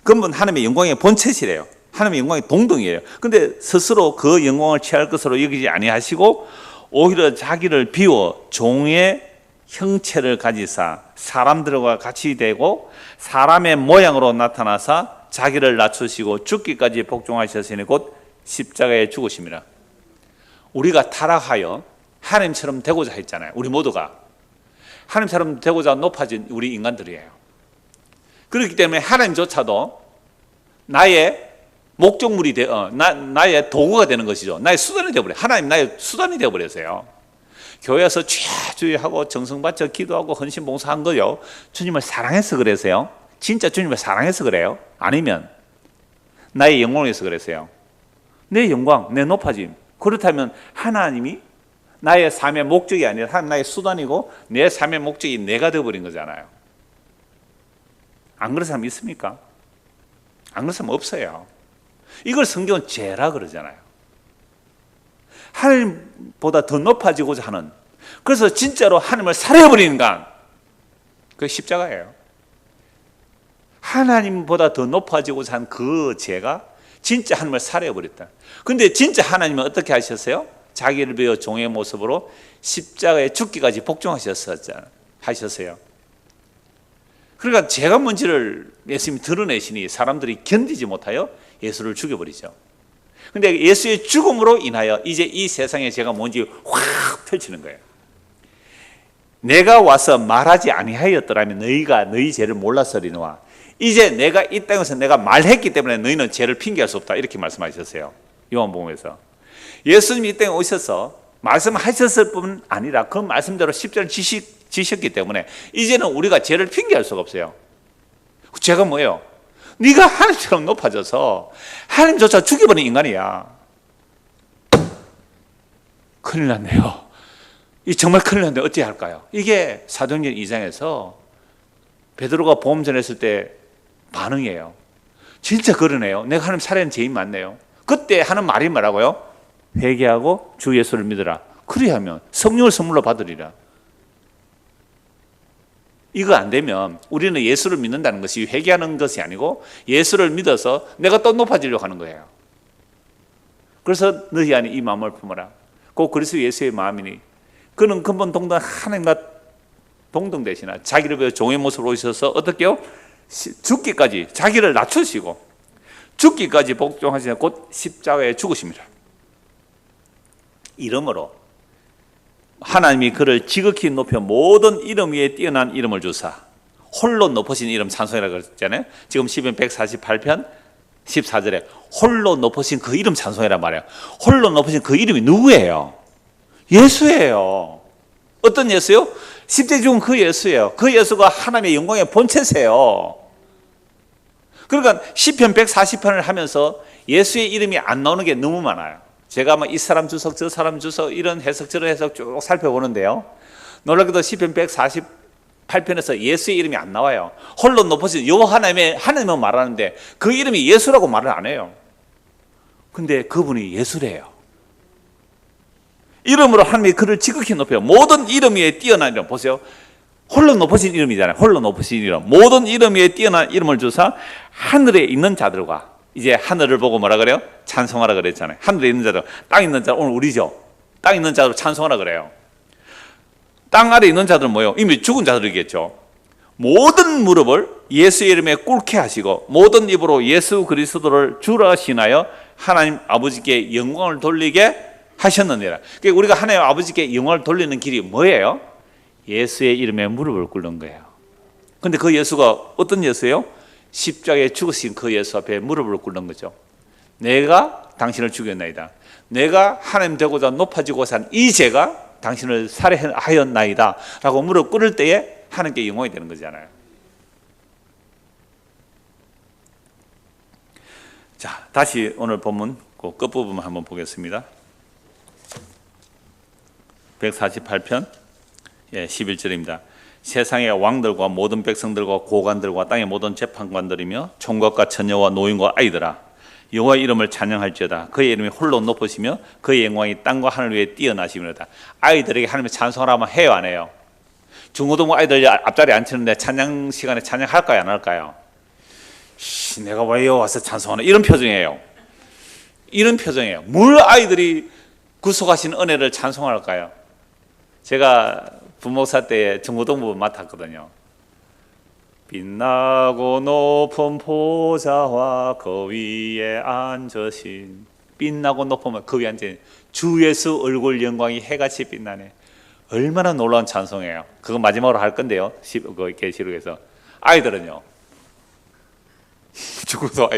근본 하나님의 영광의 본체시래요. 하나님의 영광의 동등이에요. 근데 스스로 그 영광을 취할 것으로 여기지 아니하시고 오히려 자기를 비워 종의 형체를 가지사 사람들과 같이 되고 사람의 모양으로 나타나사 자기를 낮추시고 죽기까지 복종하셨으니 곧 십자가에 죽으심이라. 우리가 타락하여 하나님처럼 되고자 했잖아요. 우리 모두가 하나님처럼 되고자 높아진 우리 인간들이에요. 그렇기 때문에 하나님조차도 나의 목적물이 나의 도구가 되는 것이죠. 나의 수단이 되어버려요. 하나님 나의 수단이 되어버렸어요. 교회에서 주야주야하고 정성 바쳐 기도하고 헌신 봉사한 거요, 주님을 사랑해서 그래서요? 진짜 주님을 사랑해서 그래요? 아니면 나의 영광을 위해서 그래서요? 내 영광, 내 높아짐, 그렇다면 하나님이 나의 삶의 목적이 아니라 하나님 나의 수단이고 내 삶의 목적이 내가 되어버린 거잖아요. 안 그런 사람 있습니까? 안 그런 사람 없어요. 이걸 성경은 죄라 그러잖아요. 하나님보다 더 높아지고자 하는, 그래서 진짜로 하나님을 살해버리는 인간, 그게 십자가예요. 하나님보다 더 높아지고자 한 그 죄가 진짜 하나님을 살해버렸다. 근데 진짜 하나님은 어떻게 하셨어요? 자기를 비워 종의 모습으로 십자가에 죽기까지 복종하셨어요. 그러니까 죄가 뭔지를 예수님이 드러내시니 사람들이 견디지 못하여 예수를 죽여버리죠. 근데 예수의 죽음으로 인하여 이제 이 세상의 죄가 뭔지 확 펼치는 거예요. 내가 와서 말하지 아니하였더라면 너희가 너희 죄를 몰랐으리노라. 이제 내가 이 땅에서 내가 말했기 때문에 너희는 죄를 핑계할 수 없다, 이렇게 말씀하셨어요. 요한복음에서 예수님이 이 땅에 오셔서 말씀하셨을 뿐 아니라 그 말씀대로 십자를 지셨기 때문에 이제는 우리가 죄를 핑계할 수가 없어요. 죄가 뭐예요? 네가 하나님처럼 높아져서 하나님조차 죽여버린 인간이야. 큰일 났네요. 정말 큰일 났는데 어찌 할까요? 이게 사도행전 2장에서 베드로가 보험 전했을 때 반응이에요. 진짜 그러네요. 내가 하나님 살해한 죄인 맞네요. 그때 하는 말이 뭐라고요? 회개하고 주 예수를 믿으라. 그리하면 성령을 선물로 받으리라. 이거 안 되면 우리는 예수를 믿는다는 것이 회개하는 것이 아니고 예수를 믿어서 내가 또 높아지려고 하는 거예요. 그래서 너희 안에 이 마음을 품어라. 곧 그리스도 예수의 마음이니 그는 근본 동등 하나님과 동등되시나 자기를 위해 종의 모습으로 오셔서 어떻게요? 죽기까지 자기를 낮추시고 죽기까지 복종하시나 곧 십자가에 죽으십니다. 이러므로 하나님이 그를 지극히 높여 모든 이름 위에 뛰어난 이름을 주사 홀로 높으신 이름 찬송이라고 그랬잖아요. 지금 시편 148편 14절에 홀로 높으신 그 이름 찬송이란 말이에요. 홀로 높으신 그 이름이 누구예요? 예수예요. 어떤 예수요? 십자가에 죽은 그 예수예요. 그 예수가 하나님의 영광의 본체세요. 그러니까 시편 140편을 하면서 예수의 이름이 안 나오는 게 너무 많아요. 제가 이 사람 주석 저 사람 주석 이런 해석 저런 해석 쭉 살펴보는데요, 놀랍게도 시편 148편에서 예수의 이름이 안 나와요. 홀로 높으신 요 하나님은 말하는데 그 이름이 예수라고 말을 안 해요. 근데 그분이 예수래요. 이름으로 하나님이 그를 지극히 높여 모든 이름 위에 뛰어난 이름. 보세요. 홀로 높으신 이름이잖아요. 홀로 높으신 이름. 모든 이름 위에 뛰어난 이름을 주사 하늘에 있는 자들과, 이제 하늘을 보고 뭐라 그래요? 찬송하라 그랬잖아요. 하늘에 있는 자들, 땅에 있는 자들, 오늘 우리죠. 땅에 있는 자들 찬송하라 그래요. 땅 아래 있는 자들은 뭐예요? 이미 죽은 자들이겠죠. 모든 무릎을 예수의 이름에 꿇게 하시고 모든 입으로 예수 그리스도를 주라 하시나요 하나님 아버지께 영광을 돌리게 하셨느니라. 그러니까 우리가 하나님 아버지께 영광을 돌리는 길이 뭐예요? 예수의 이름에 무릎을 꿇는 거예요. 근데 그 예수가 어떤 예수예요? 십자가에 죽으신 그 예수 앞에 무릎을 꿇는 거죠. 내가 당신을 죽였나이다. 내가 하나님 되고자 높아지고자 한 이 죄가 당신을 살해하였나이다 라고 무릎 꿇을 때에 하나님께 영광이 되는 거잖아요. 자, 다시 오늘 본문 그 끝부분 한번 보겠습니다. 148편 예, 11절입니다. 세상의 왕들과 모든 백성들과 고관들과 땅의 모든 재판관들이며 총각과 처녀와 노인과 아이들아 여호와 이름을 찬양할지어다. 그의 이름이 홀로 높으시며 그의 영광이 땅과 하늘 위에 뛰어나시며다. 아이들에게 하나님의 찬송을 하면 해요, 안 해요? 중고등부 아이들 앞자리에 앉히는데 찬양 시간에 찬양할까요, 안 할까요? 내가 왜 와서 찬송하나, 이런 표정이에요. 이런 표정이에요. 뭘 아이들이 구속하신 은혜를 찬송할까요? 제가 부목사 때 중고등부 맡았거든요. 빛나고 높은 보좌와 그 위에 앉으신, 빛나고 높으면 그 위에 앉으신 주 예수 얼굴 영광이 해같이 빛나네. 얼마나 놀라운 찬송이에요. 그거 마지막으로 할 건데요, 그 계시록에서. 아이들은요, 죽어도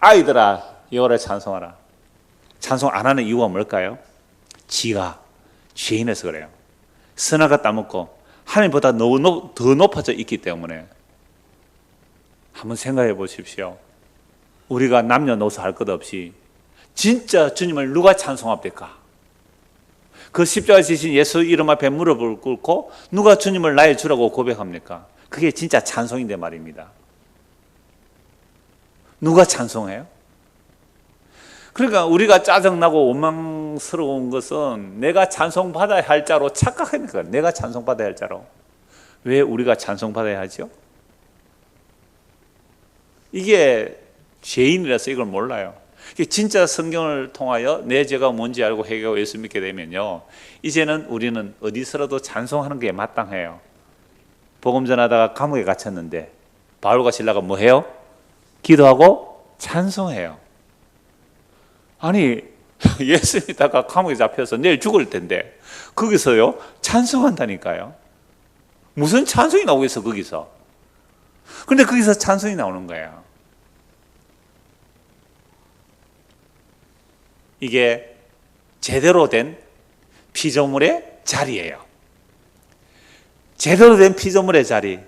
아이들아 여호와를 찬송하라. 찬송 안 하는 이유가 뭘까요? 지가 죄인에서 그래요. 선악과 따먹고 하나님보다 더 높아져 있기 때문에. 한번 생각해 보십시오. 우리가 남녀노소 할 것 없이 진짜 주님을 누가 찬송합니까? 그 십자가 지신 예수 이름 앞에 무릎을 꿇고 누가 주님을 나의 주라고 고백합니까? 그게 진짜 찬송인데 말입니다. 누가 찬송해요? 그러니까 우리가 짜증나고 원망스러운 것은 내가 찬송받아야 할 자로 착각하니까. 내가 찬송받아야 할 자로. 왜 우리가 찬송받아야 하죠? 이게 죄인이라서 이걸 몰라요. 진짜 성경을 통하여 내 죄가 뭔지 알고 회개하고 예수 믿게 되면요, 이제는 우리는 어디서라도 찬송하는 게 마땅해요. 복음 전하다가 감옥에 갇혔는데 바울과 실라가 뭐 해요? 기도하고 찬송해요. 아니, 예수 믿다가 감옥에 잡혀서 내일 죽을 텐데 거기서요 찬송한다니까요. 무슨 찬송이 나오겠어 거기서. 그런데 거기서 찬송이 나오는 거예요. 이게 제대로 된 피조물의 자리예요. 제대로 된 피조물의 자리.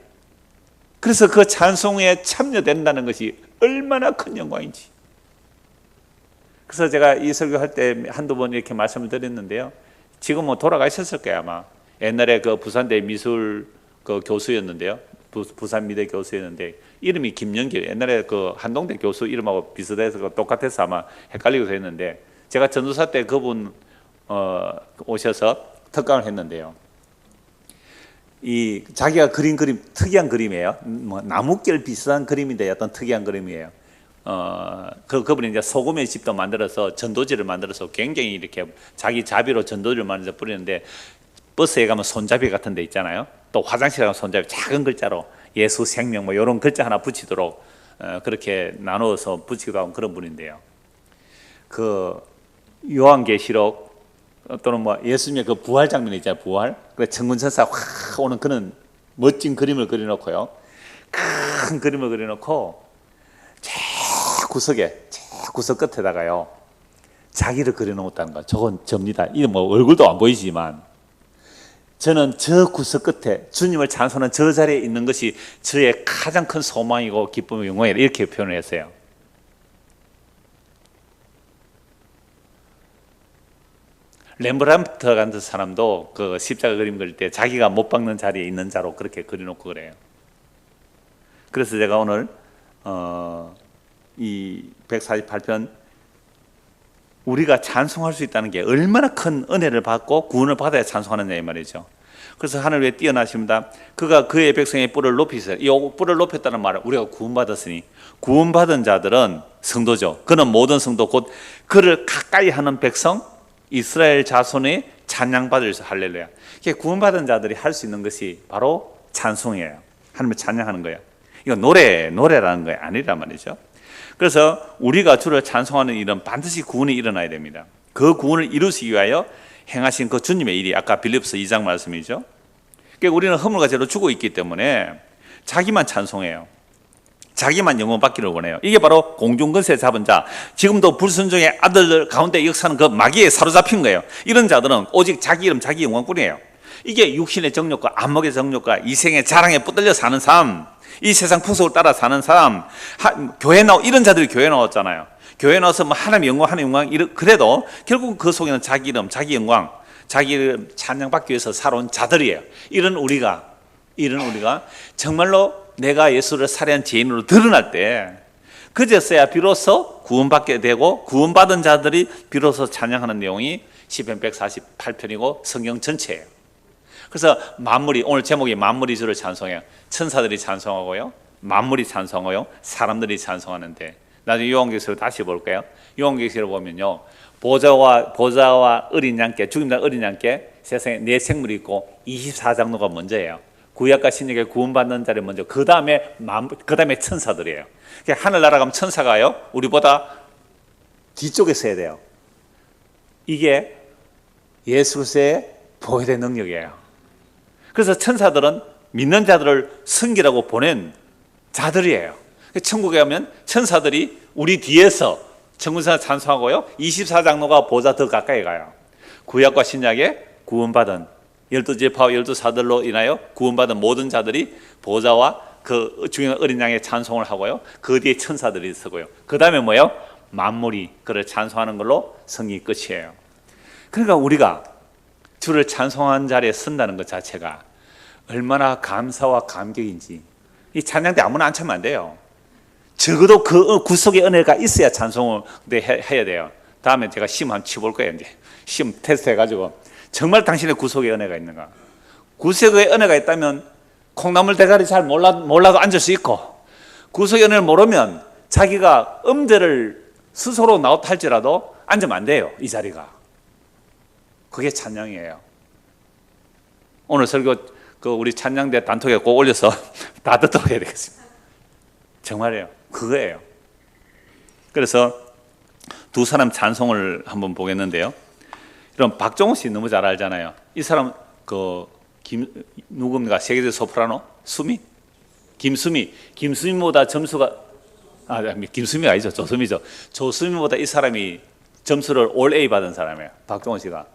그래서 그 찬송에 참여된다는 것이 얼마나 큰 영광인지. 그래서 제가 이 설교할 때 한두 번 이렇게 말씀을 드렸는데요, 지금 뭐 돌아가셨을 거예요 아마. 옛날에 그 부산대 미술 그 교수였는데요, 부산미대 교수였는데 이름이 김영길, 옛날에 그 한동대 교수 이름하고 비슷해서 똑같아서 아마 헷갈리기도 했는데, 제가 전도사 때 그분 오셔서 특강을 했는데요, 이 자기가 그린 그림 특이한 그림이에요. 뭐 나뭇결 비슷한 그림인데 어떤 특이한 그림이에요. 그분이 이제 소금의 집도 만들어서 전도지를 만들어서 굉장히 이렇게 자기 자비로 전도지를 만들어서 뿌리는데, 버스에 가면 손잡이 같은 데 있잖아요. 또 화장실에 가면 손잡이 작은 글자로 예수 생명 뭐 이런 글자 하나 붙이도록 그렇게 나누어서 붙이기도 하고 그런 분인데요. 그 요한계시록 또는 뭐 예수님의 그 부활 장면 있잖아요. 부활. 그래 천군천사 확 오는 그런 멋진 그림을 그려놓고요. 큰 그림을 그려놓고 제 구석 끝에다가요 자기를 그려놓았다는 거. 저건 접니다. 이 뭐 얼굴도 안 보이지만 저는 저 구석 끝에 주님을 찬송하는 저 자리에 있는 것이 저의 가장 큰 소망이고 기쁨이고 영광이라 이렇게 표현을 했어요. 렘브란트 같은 사람도 그 십자가 그림 그릴 때 자기가 못 박는 자리에 있는 자로 그렇게 그려놓고 그래요. 그래서 제가 오늘 이 148편 우리가 찬송할 수 있다는 게 얼마나 큰 은혜를 받고 구원을 받아야 찬송하느냐 이 말이죠. 그래서 하늘 위에 뛰어나십니다. 그가 그의 백성의 뿔을 높이세요. 이 뿔을 높였다는 말은 우리가 구원받았으니, 구원받은 자들은 성도죠. 그는 모든 성도 곧 그를 가까이 하는 백성 이스라엘 자손의 찬양받을 수 할렐루야. 구원받은 자들이 할 수 있는 것이 바로 찬송이에요. 하나님을 찬양하는 거예요. 이거 노래라는 거 아니란 말이죠. 그래서 우리가 주를 찬송하는 일은 반드시 구원이 일어나야 됩니다. 그 구원을 이루시기 위하여 행하신 그 주님의 일이 아까 빌립보서 2장 말씀이죠. 그러니까 우리는 허물과 죄로 죽어 있기 때문에 자기만 찬송해요. 자기만 영원 받기를 원해요. 이게 바로 공중근세 잡은 자, 지금도 불순종의 아들들 가운데 역사는 그 마귀에 사로잡힌 거예요. 이런 자들은 오직 자기 이름 자기 영광뿐이에요. 이게 육신의 정욕과 안목의 정욕과 이생의 자랑에 붙들려 사는 삶, 이 세상 풍속을 따라 사는 사람, 교회 이런 자들이 교회 나왔잖아요. 교회 나와서 뭐 하나님 영광 그래도 결국 그 속에는 자기 이름 자기 영광, 자기를 찬양받기 위해서 살아온 자들이에요. 이런 우리가 정말로 내가 예수를 살해한 죄인으로 드러날 때 그제서야 비로소 구원받게 되고 구원받은 자들이 비로소 찬양하는 내용이 시편 148편이고 성경 전체예요. 그래서 만물이, 오늘 제목이 만물이 주를 찬송해요. 천사들이 찬송하고요, 만물이 찬송하고요, 사람들이 찬송하는데, 나중에 요한계시록 다시 볼까요? 요한계시록 보면요, 보좌와 어린 양께, 죽임당 어린 양께 세상에 네 생물이 있고 24장로가 먼저예요. 구약과 신약에 구원받는 자를 먼저, 그 다음에 천사들이에요. 그러니까 하늘나라 가면 천사가요, 우리보다 뒤쪽에 서야 돼요. 이게 예수 그리스도의 보혈의 능력이에요. 그래서 천사들은 믿는 자들을 섬기라고 보낸 자들이에요. 천국에 가면 천사들이 우리 뒤에서 천군사 찬송하고요, 24장로가 보좌 더 가까이 가요. 구약과 신약에 구원받은 12지파와 12사들로 인하여 구원받은 모든 자들이 보좌와 그 중요한 어린 양의 찬송을 하고요, 그 뒤에 천사들이 서고요, 그 다음에 뭐예요? 만물이 그를 찬송하는 걸로 성이 끝이에요. 그러니까 우리가 주를 찬송하는 자리에 선다는 것 자체가 얼마나 감사와 감격인지, 이 찬양 때 아무나 안 차면 안 돼요. 적어도 그 구속의 은혜가 있어야 찬송을 해야 돼요. 다음에 제가 시험 한번 치볼 거예요. 이제 시험 테스트 해가지고 정말 당신의 구속의 은혜가 있는가. 구속의 은혜가 있다면 콩나물 대가리 잘 몰라도 앉을 수 있고, 구속의 은혜를 모르면 자기가 음대를 스스로 나웃 할지라도 앉으면 안 돼요. 이 자리가. 그게 찬양이에요. 오늘 설교 우리 찬양대 단톡에 꼭 올려서 다 듣도록 해야 되겠습니다. 정말이에요. 그거예요. 그래서 두 사람 찬송을 한번 보겠는데요. 이런 박정호 씨 너무 잘 알잖아요. 이 사람 누굽니까? 세계적 소프라노 김수미보다 점수가 김수미가 아니죠. 조수미죠. 조수미보다 이 사람이 점수를 올 A 받은 사람이에요. 박정호 씨가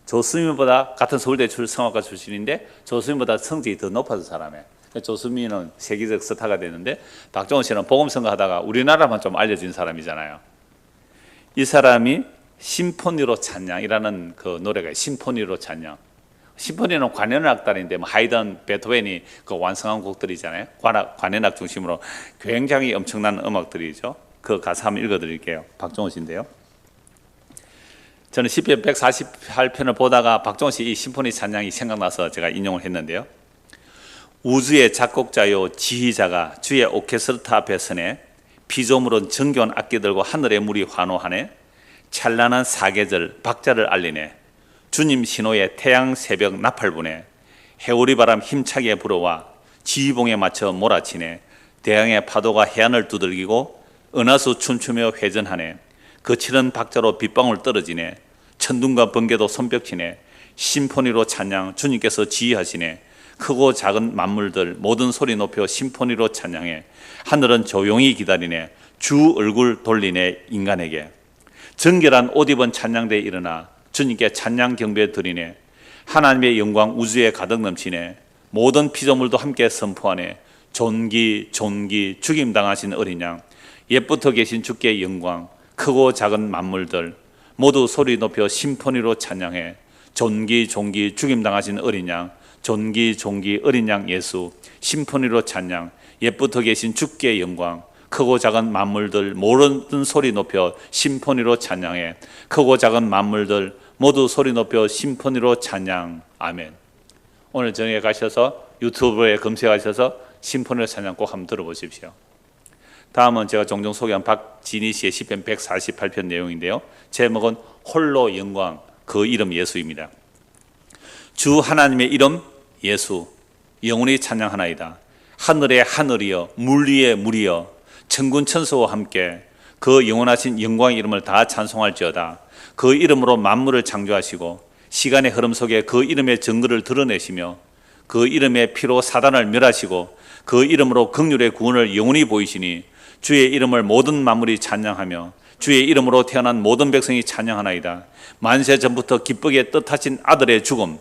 조수미보다, 같은 서울대 성악과 출신인데 조수미보다 성적이 더 높아진 사람이에요. 조수미는 세계적 스타가 되는데 박정호 씨는 복음성가 하다가 우리나라만 좀 알려진 사람이잖아요. 이 사람이 심포니로 찬양이라는 그 노래가, 심포니로 찬양. 심포니는 관현악 단인데 하이든, 베토벤이 그 완성한 곡들이잖아요. 관현악 중심으로 굉장히 엄청난 음악들이죠. 그 가사 한번 읽어드릴게요. 박정호 씨인데요. 저는 시편 148편을 보다가 박정호 씨 이 심포니 찬양이 생각나서 제가 인용을 했는데요. 우주의 작곡자요 지휘자가 주의 오케스트라 앞에 서네, 피조물은 정겨운 악기들과 하늘의 물이 환호하네, 찬란한 사계절 박자를 알리네, 주님 신호에 태양 새벽 나팔부네, 해오리 바람 힘차게 불어와 지휘봉에 맞춰 몰아치네, 대양의 파도가 해안을 두들기고 은하수 춤추며 회전하네, 거칠은 박자로 빗방울 떨어지네, 천둥과 번개도 손뼉치네, 심포니로 찬양 주님께서 지휘하시네, 크고 작은 만물들 모든 소리 높여 심포니로 찬양해, 하늘은 조용히 기다리네, 주 얼굴 돌리네 인간에게, 정결한 옷 입은 찬양대에 일어나 주님께 찬양 경배 드리네, 하나님의 영광 우주에 가득 넘치네, 모든 피조물도 함께 선포하네, 존귀 죽임당하신 어린 양, 옛부터 계신 주께 영광, 크고 작은 만물들 모두 소리 높여 심포니로 찬양해, 존귀 죽임당하신 어린 양, 존귀 어린 양 예수, 심포니로 찬양, 옛부터 계신 주께 영광, 크고 작은 만물들 모든 소리 높여 심포니로 찬양해, 크고 작은 만물들 모두 소리 높여 심포니로 찬양. 아멘. 오늘 저녁에 가셔서 유튜브에 검색하셔서 심포니로 찬양 꼭 한번 들어보십시오. 다음은 제가 종종 소개한 박진희 씨의 시편 148편 내용인데요. 제목은 홀로 영광, 그 이름 예수입니다. 주 하나님의 이름 예수, 영원히 찬양하나이다. 하늘의 하늘이여, 물 위의 물이여, 천군 천사와 함께 그 영원하신 영광의 이름을 다 찬송할지어다. 그 이름으로 만물을 창조하시고 시간의 흐름 속에 그 이름의 증거를 드러내시며 그 이름의 피로 사단을 멸하시고 그 이름으로 긍휼의 구원을 영원히 보이시니 주의 이름을 모든 만물이 찬양하며 주의 이름으로 태어난 모든 백성이 찬양하나이다. 만세 전부터 기쁘게 뜻하신 아들의 죽음,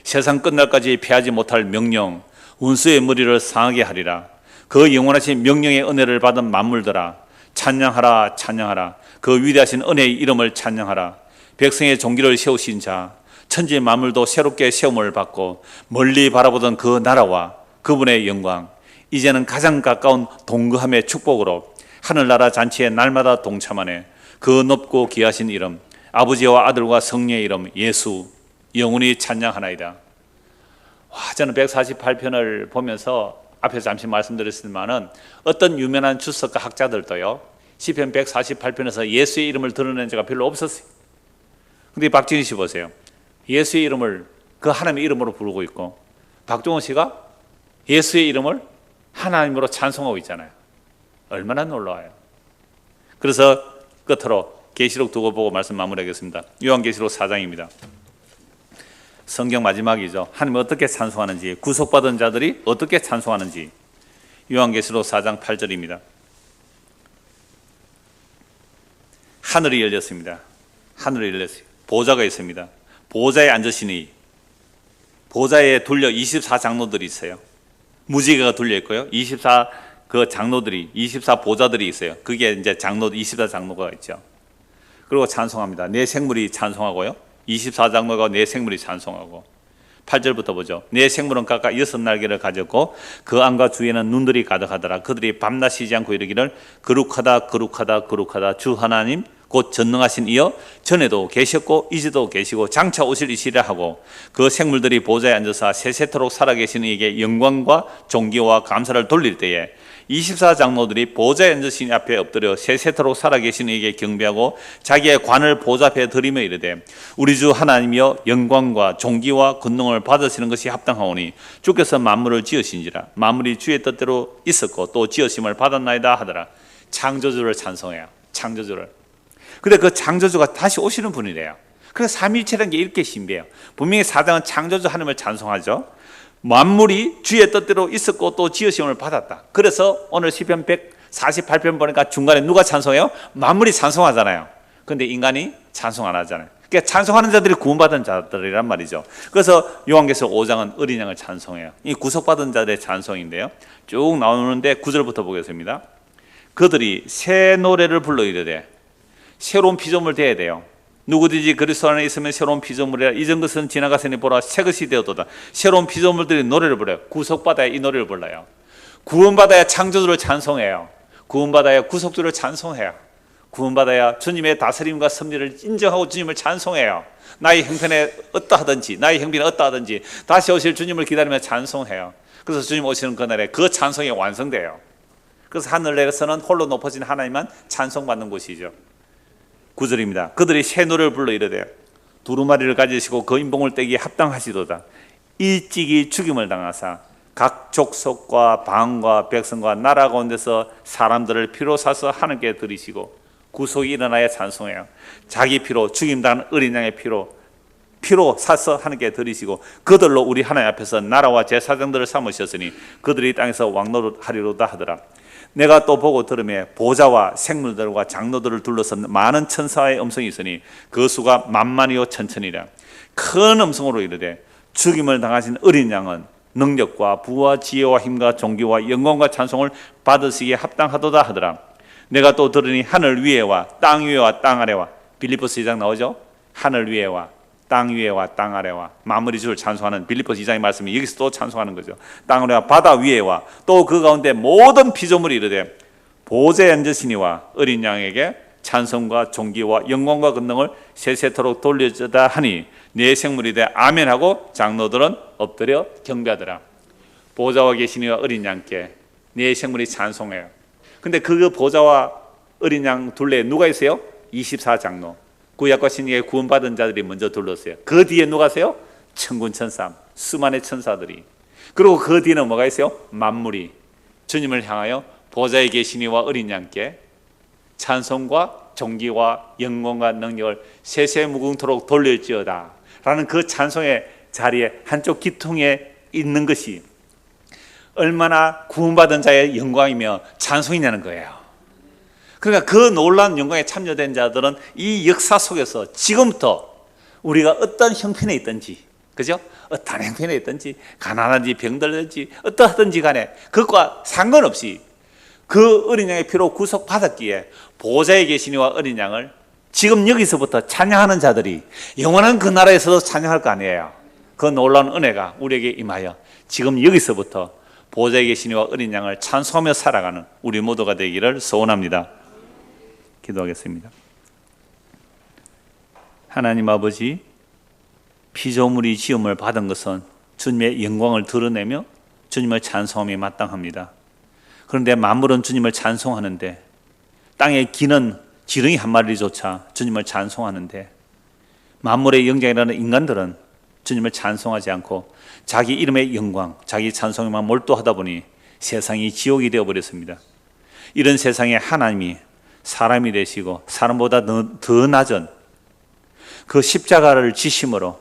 세상 끝날까지 피하지 못할 명령, 운수의 머리를 상하게 하리라. 그 영원하신 명령의 은혜를 받은 만물들아, 찬양하라 찬양하라. 그 위대하신 은혜의 이름을 찬양하라. 백성의 종기를 세우신 자, 천지 만물도 새롭게 세움을 받고 멀리 바라보던 그 나라와 그분의 영광, 이제는 가장 가까운 동거함의 축복으로 하늘나라 잔치에 날마다 동참하네. 그 높고 귀하신 이름, 아버지와 아들과 성령의 이름 예수, 영원히 찬양하나이다. 저는 148편을 보면서 앞에서 잠시 말씀드렸지만은 어떤 유명한 주석가 학자들도요, 시편 148편에서 예수의 이름을 드러낸 자가 별로 없었어요. 근데 박진희 씨 보세요. 예수의 이름을 그 하나님의 이름으로 부르고 있고, 박종원 씨가 예수의 이름을 하나님으로 찬송하고 있잖아요. 얼마나 놀라워요. 그래서 끝으로 계시록 두고 보고 말씀 마무리하겠습니다. 요한계시록 4장입니다. 성경 마지막이죠. 하나님을 어떻게 찬송하는지, 구속받은 자들이 어떻게 찬송하는지. 요한계시록 4장 8절입니다. 하늘이 열렸습니다. 하늘이 열렸어요. 보좌가 있습니다. 보좌에 앉으시니, 보좌에 둘려 24장로들이 있어요. 무지개가 둘려 있고요. 24 그 장로들이, 24 보좌들이 있어요. 그게 이제 장로 24장로가 있죠. 그리고 찬송합니다. 내 생물이 찬송하고요. 24장로가 내 생물이 찬송하고. 8절부터 보죠. 내 생물은 각각 6날개를 가졌고 그 안과 주에는 눈들이 가득하더라. 그들이 밤낮 쉬지 않고 이르기를 거룩하다 거룩하다 거룩하다 주 하나님 곧 전능하신 이여 전에도 계셨고 이제도 계시고 장차 오실 이시라 하고, 그 생물들이 보좌에 앉아서 세세토록 살아계신 이에게 영광과 존귀와 감사를 돌릴 때에 24장로들이 보좌에 앉으신 앞에 엎드려 세세토록 살아계신 이에게 경배하고 자기의 관을 보좌 앞에 들이며 이르되, 우리 주 하나님이여 영광과 존귀와 권능을 받으시는 것이 합당하오니 주께서 만물을 지으신지라. 만물이 주의 뜻대로 있었고 또 지으심을 받았나이다 하더라. 창조주를 찬송해요. 창조주를. 근데 그 창조주가 다시 오시는 분이래요. 그래서 삼위일체라는 게 이렇게 신비해요. 분명히 사장은 창조주 하나님을 찬송하죠. 만물이 주의 뜻대로 있었고 또 지으심을 받았다. 그래서 오늘 시편 148편 보니까 중간에 누가 찬송해요? 만물이 찬송하잖아요. 근데 인간이 찬송 안 하잖아요. 그러니까 찬송하는 자들이 구원받은 자들이란 말이죠. 그래서 요한계시록 5장은 어린 양을 찬송해요. 이 구속받은 자들의 찬송인데요. 쭉 나오는데 9절부터 보겠습니다. 그들이 새 노래를 불러 이르되, 새로운 피조물 되어야 돼요. 누구든지 그리스도 안에 있으면 새로운 피조물이라. 이전 것은 지나갔으니 보라 새 것이 되었도다. 새로운 피조물들이 노래를 불러요. 구속받아야 이 노래를 불러요. 구원받아야 창조주를 찬송해요. 구원받아야 구속주를 찬송해요. 구원받아야 주님의 다스림과 섭리를 인정하고 주님을 찬송해요. 나의 형편에 어떠하든지, 나의 형편이 어떠하든지 다시 오실 주님을 기다리며 찬송해요. 그래서 주님 오시는 그날에 그 찬송이 완성돼요. 그래서 하늘에서는 홀로 높아진 하나님만 찬송받는 곳이죠. 9절입니다. 그들이 새 노래를 불러 이르되, 두루마리를 가지시고 그 인봉을 떼기에 합당하시도다. 일찍이 죽임을 당하사 각 족속과 방과 백성과 나라 가운데서 사람들을 피로 사서 하나님께 드리시고, 구속이 일어나야 찬송해요. 자기 피로, 죽임당한 어린 양의 피로 사서 하나님께 드리시고, 그들로 우리 하나님 앞에서 나라와 제사장들을 삼으셨으니 그들이 땅에서 왕노릇하리로다 하더라. 내가 또 보고 들으며 보좌와 생물들과 장로들을 둘러싼 많은 천사의 음성이 있으니 그 수가 만만이요 천천이라. 큰 음성으로 이르되, 죽임을 당하신 어린 양은 능력과 부와 지혜와 힘과 존귀와 영광과 찬송을 받으시기에 합당하도다 하더라. 내가 또 들으니 하늘 위에와 땅 위에와 땅 아래와, 빌립보스 2장 나오죠? 하늘 위에와 땅 위에와 땅 아래와, 만물이 주를 찬송하는 빌립보스 2장의 말씀이 여기서 또 찬송하는 거죠. 땅 아래와 바다 위에와 또 그 가운데 모든 피조물이 이르되, 보좌에 앉으시니와 어린 양에게 찬송과 존귀와 영광과 권능을 세세토록 돌려주다 하니 네 생물이 돼 아멘하고 장로들은 엎드려 경배하더라. 보좌와 계시니와 어린 양께 네 생물이 찬송해요. 근데 그 보좌와 어린 양 둘레에 누가 있어요? 24장로. 구약과 신약의 구원받은 자들이 먼저 둘렀어요. 그 뒤에 누가 있어요? 천군 천사, 수많은 천사들이. 그리고 그 뒤에는 뭐가 있어요? 만물이 주님을 향하여 보좌에 계시니와 어린 양께 찬송과 존귀와 영광과 능력을 세세무궁토록 돌릴지어다 라는 그 찬송의 자리에 한쪽 기통에 있는 것이 얼마나 구원받은 자의 영광이며 찬송이냐는 거예요. 그러니까 그 놀라운 영광에 참여된 자들은 이 역사 속에서 지금부터 우리가 어떤 형편에 있든지, 그죠? 어떤 형편에 있든지, 가난한지 병들든지 어떠하든지 간에 그것과 상관없이 그 어린 양의 피로 구속받았기에 보좌에 계시니와 어린 양을 지금 여기서부터 찬양하는 자들이 영원한 그 나라에서도 찬양할 거 아니에요. 그 놀라운 은혜가 우리에게 임하여 지금 여기서부터 보좌에 계신 이와 어린 양을 찬송하며 살아가는 우리 모두가 되기를 소원합니다. 기도하겠습니다. 하나님 아버지, 피조물이 지음을 받은 것은 주님의 영광을 드러내며 주님을 찬송함이 마땅합니다. 그런데 만물은 주님을 찬송하는데, 땅에 기는 지렁이 한 마리조차 주님을 찬송하는데, 만물의 영장이라는 인간들은 주님을 찬송하지 않고 자기 이름의 영광, 자기 찬송에만 몰두하다 보니 세상이 지옥이 되어버렸습니다. 이런 세상에 하나님이 사람이 되시고 사람보다 더 낮은 그 십자가를 지심으로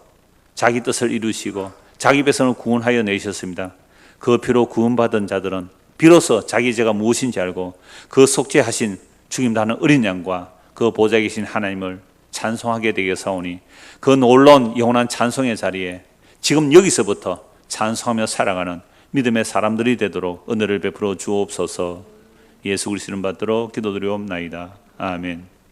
자기 뜻을 이루시고 자기 백성을 구원하여 내셨습니다. 그 피로 구원받은 자들은 비로소 자기 죄가 무엇인지 알고 그 속죄하신 죽임당하는 어린 양과 그 보좌에 계신 하나님을 찬송하게 되겠사오니, 그 놀라운 영원한 찬송의 자리에 지금 여기서부터 찬송하며 살아가는 믿음의 사람들이 되도록 은혜를 베풀어 주옵소서. 예수 그리스도 이름 받들어 기도드리옵나이다. 아멘.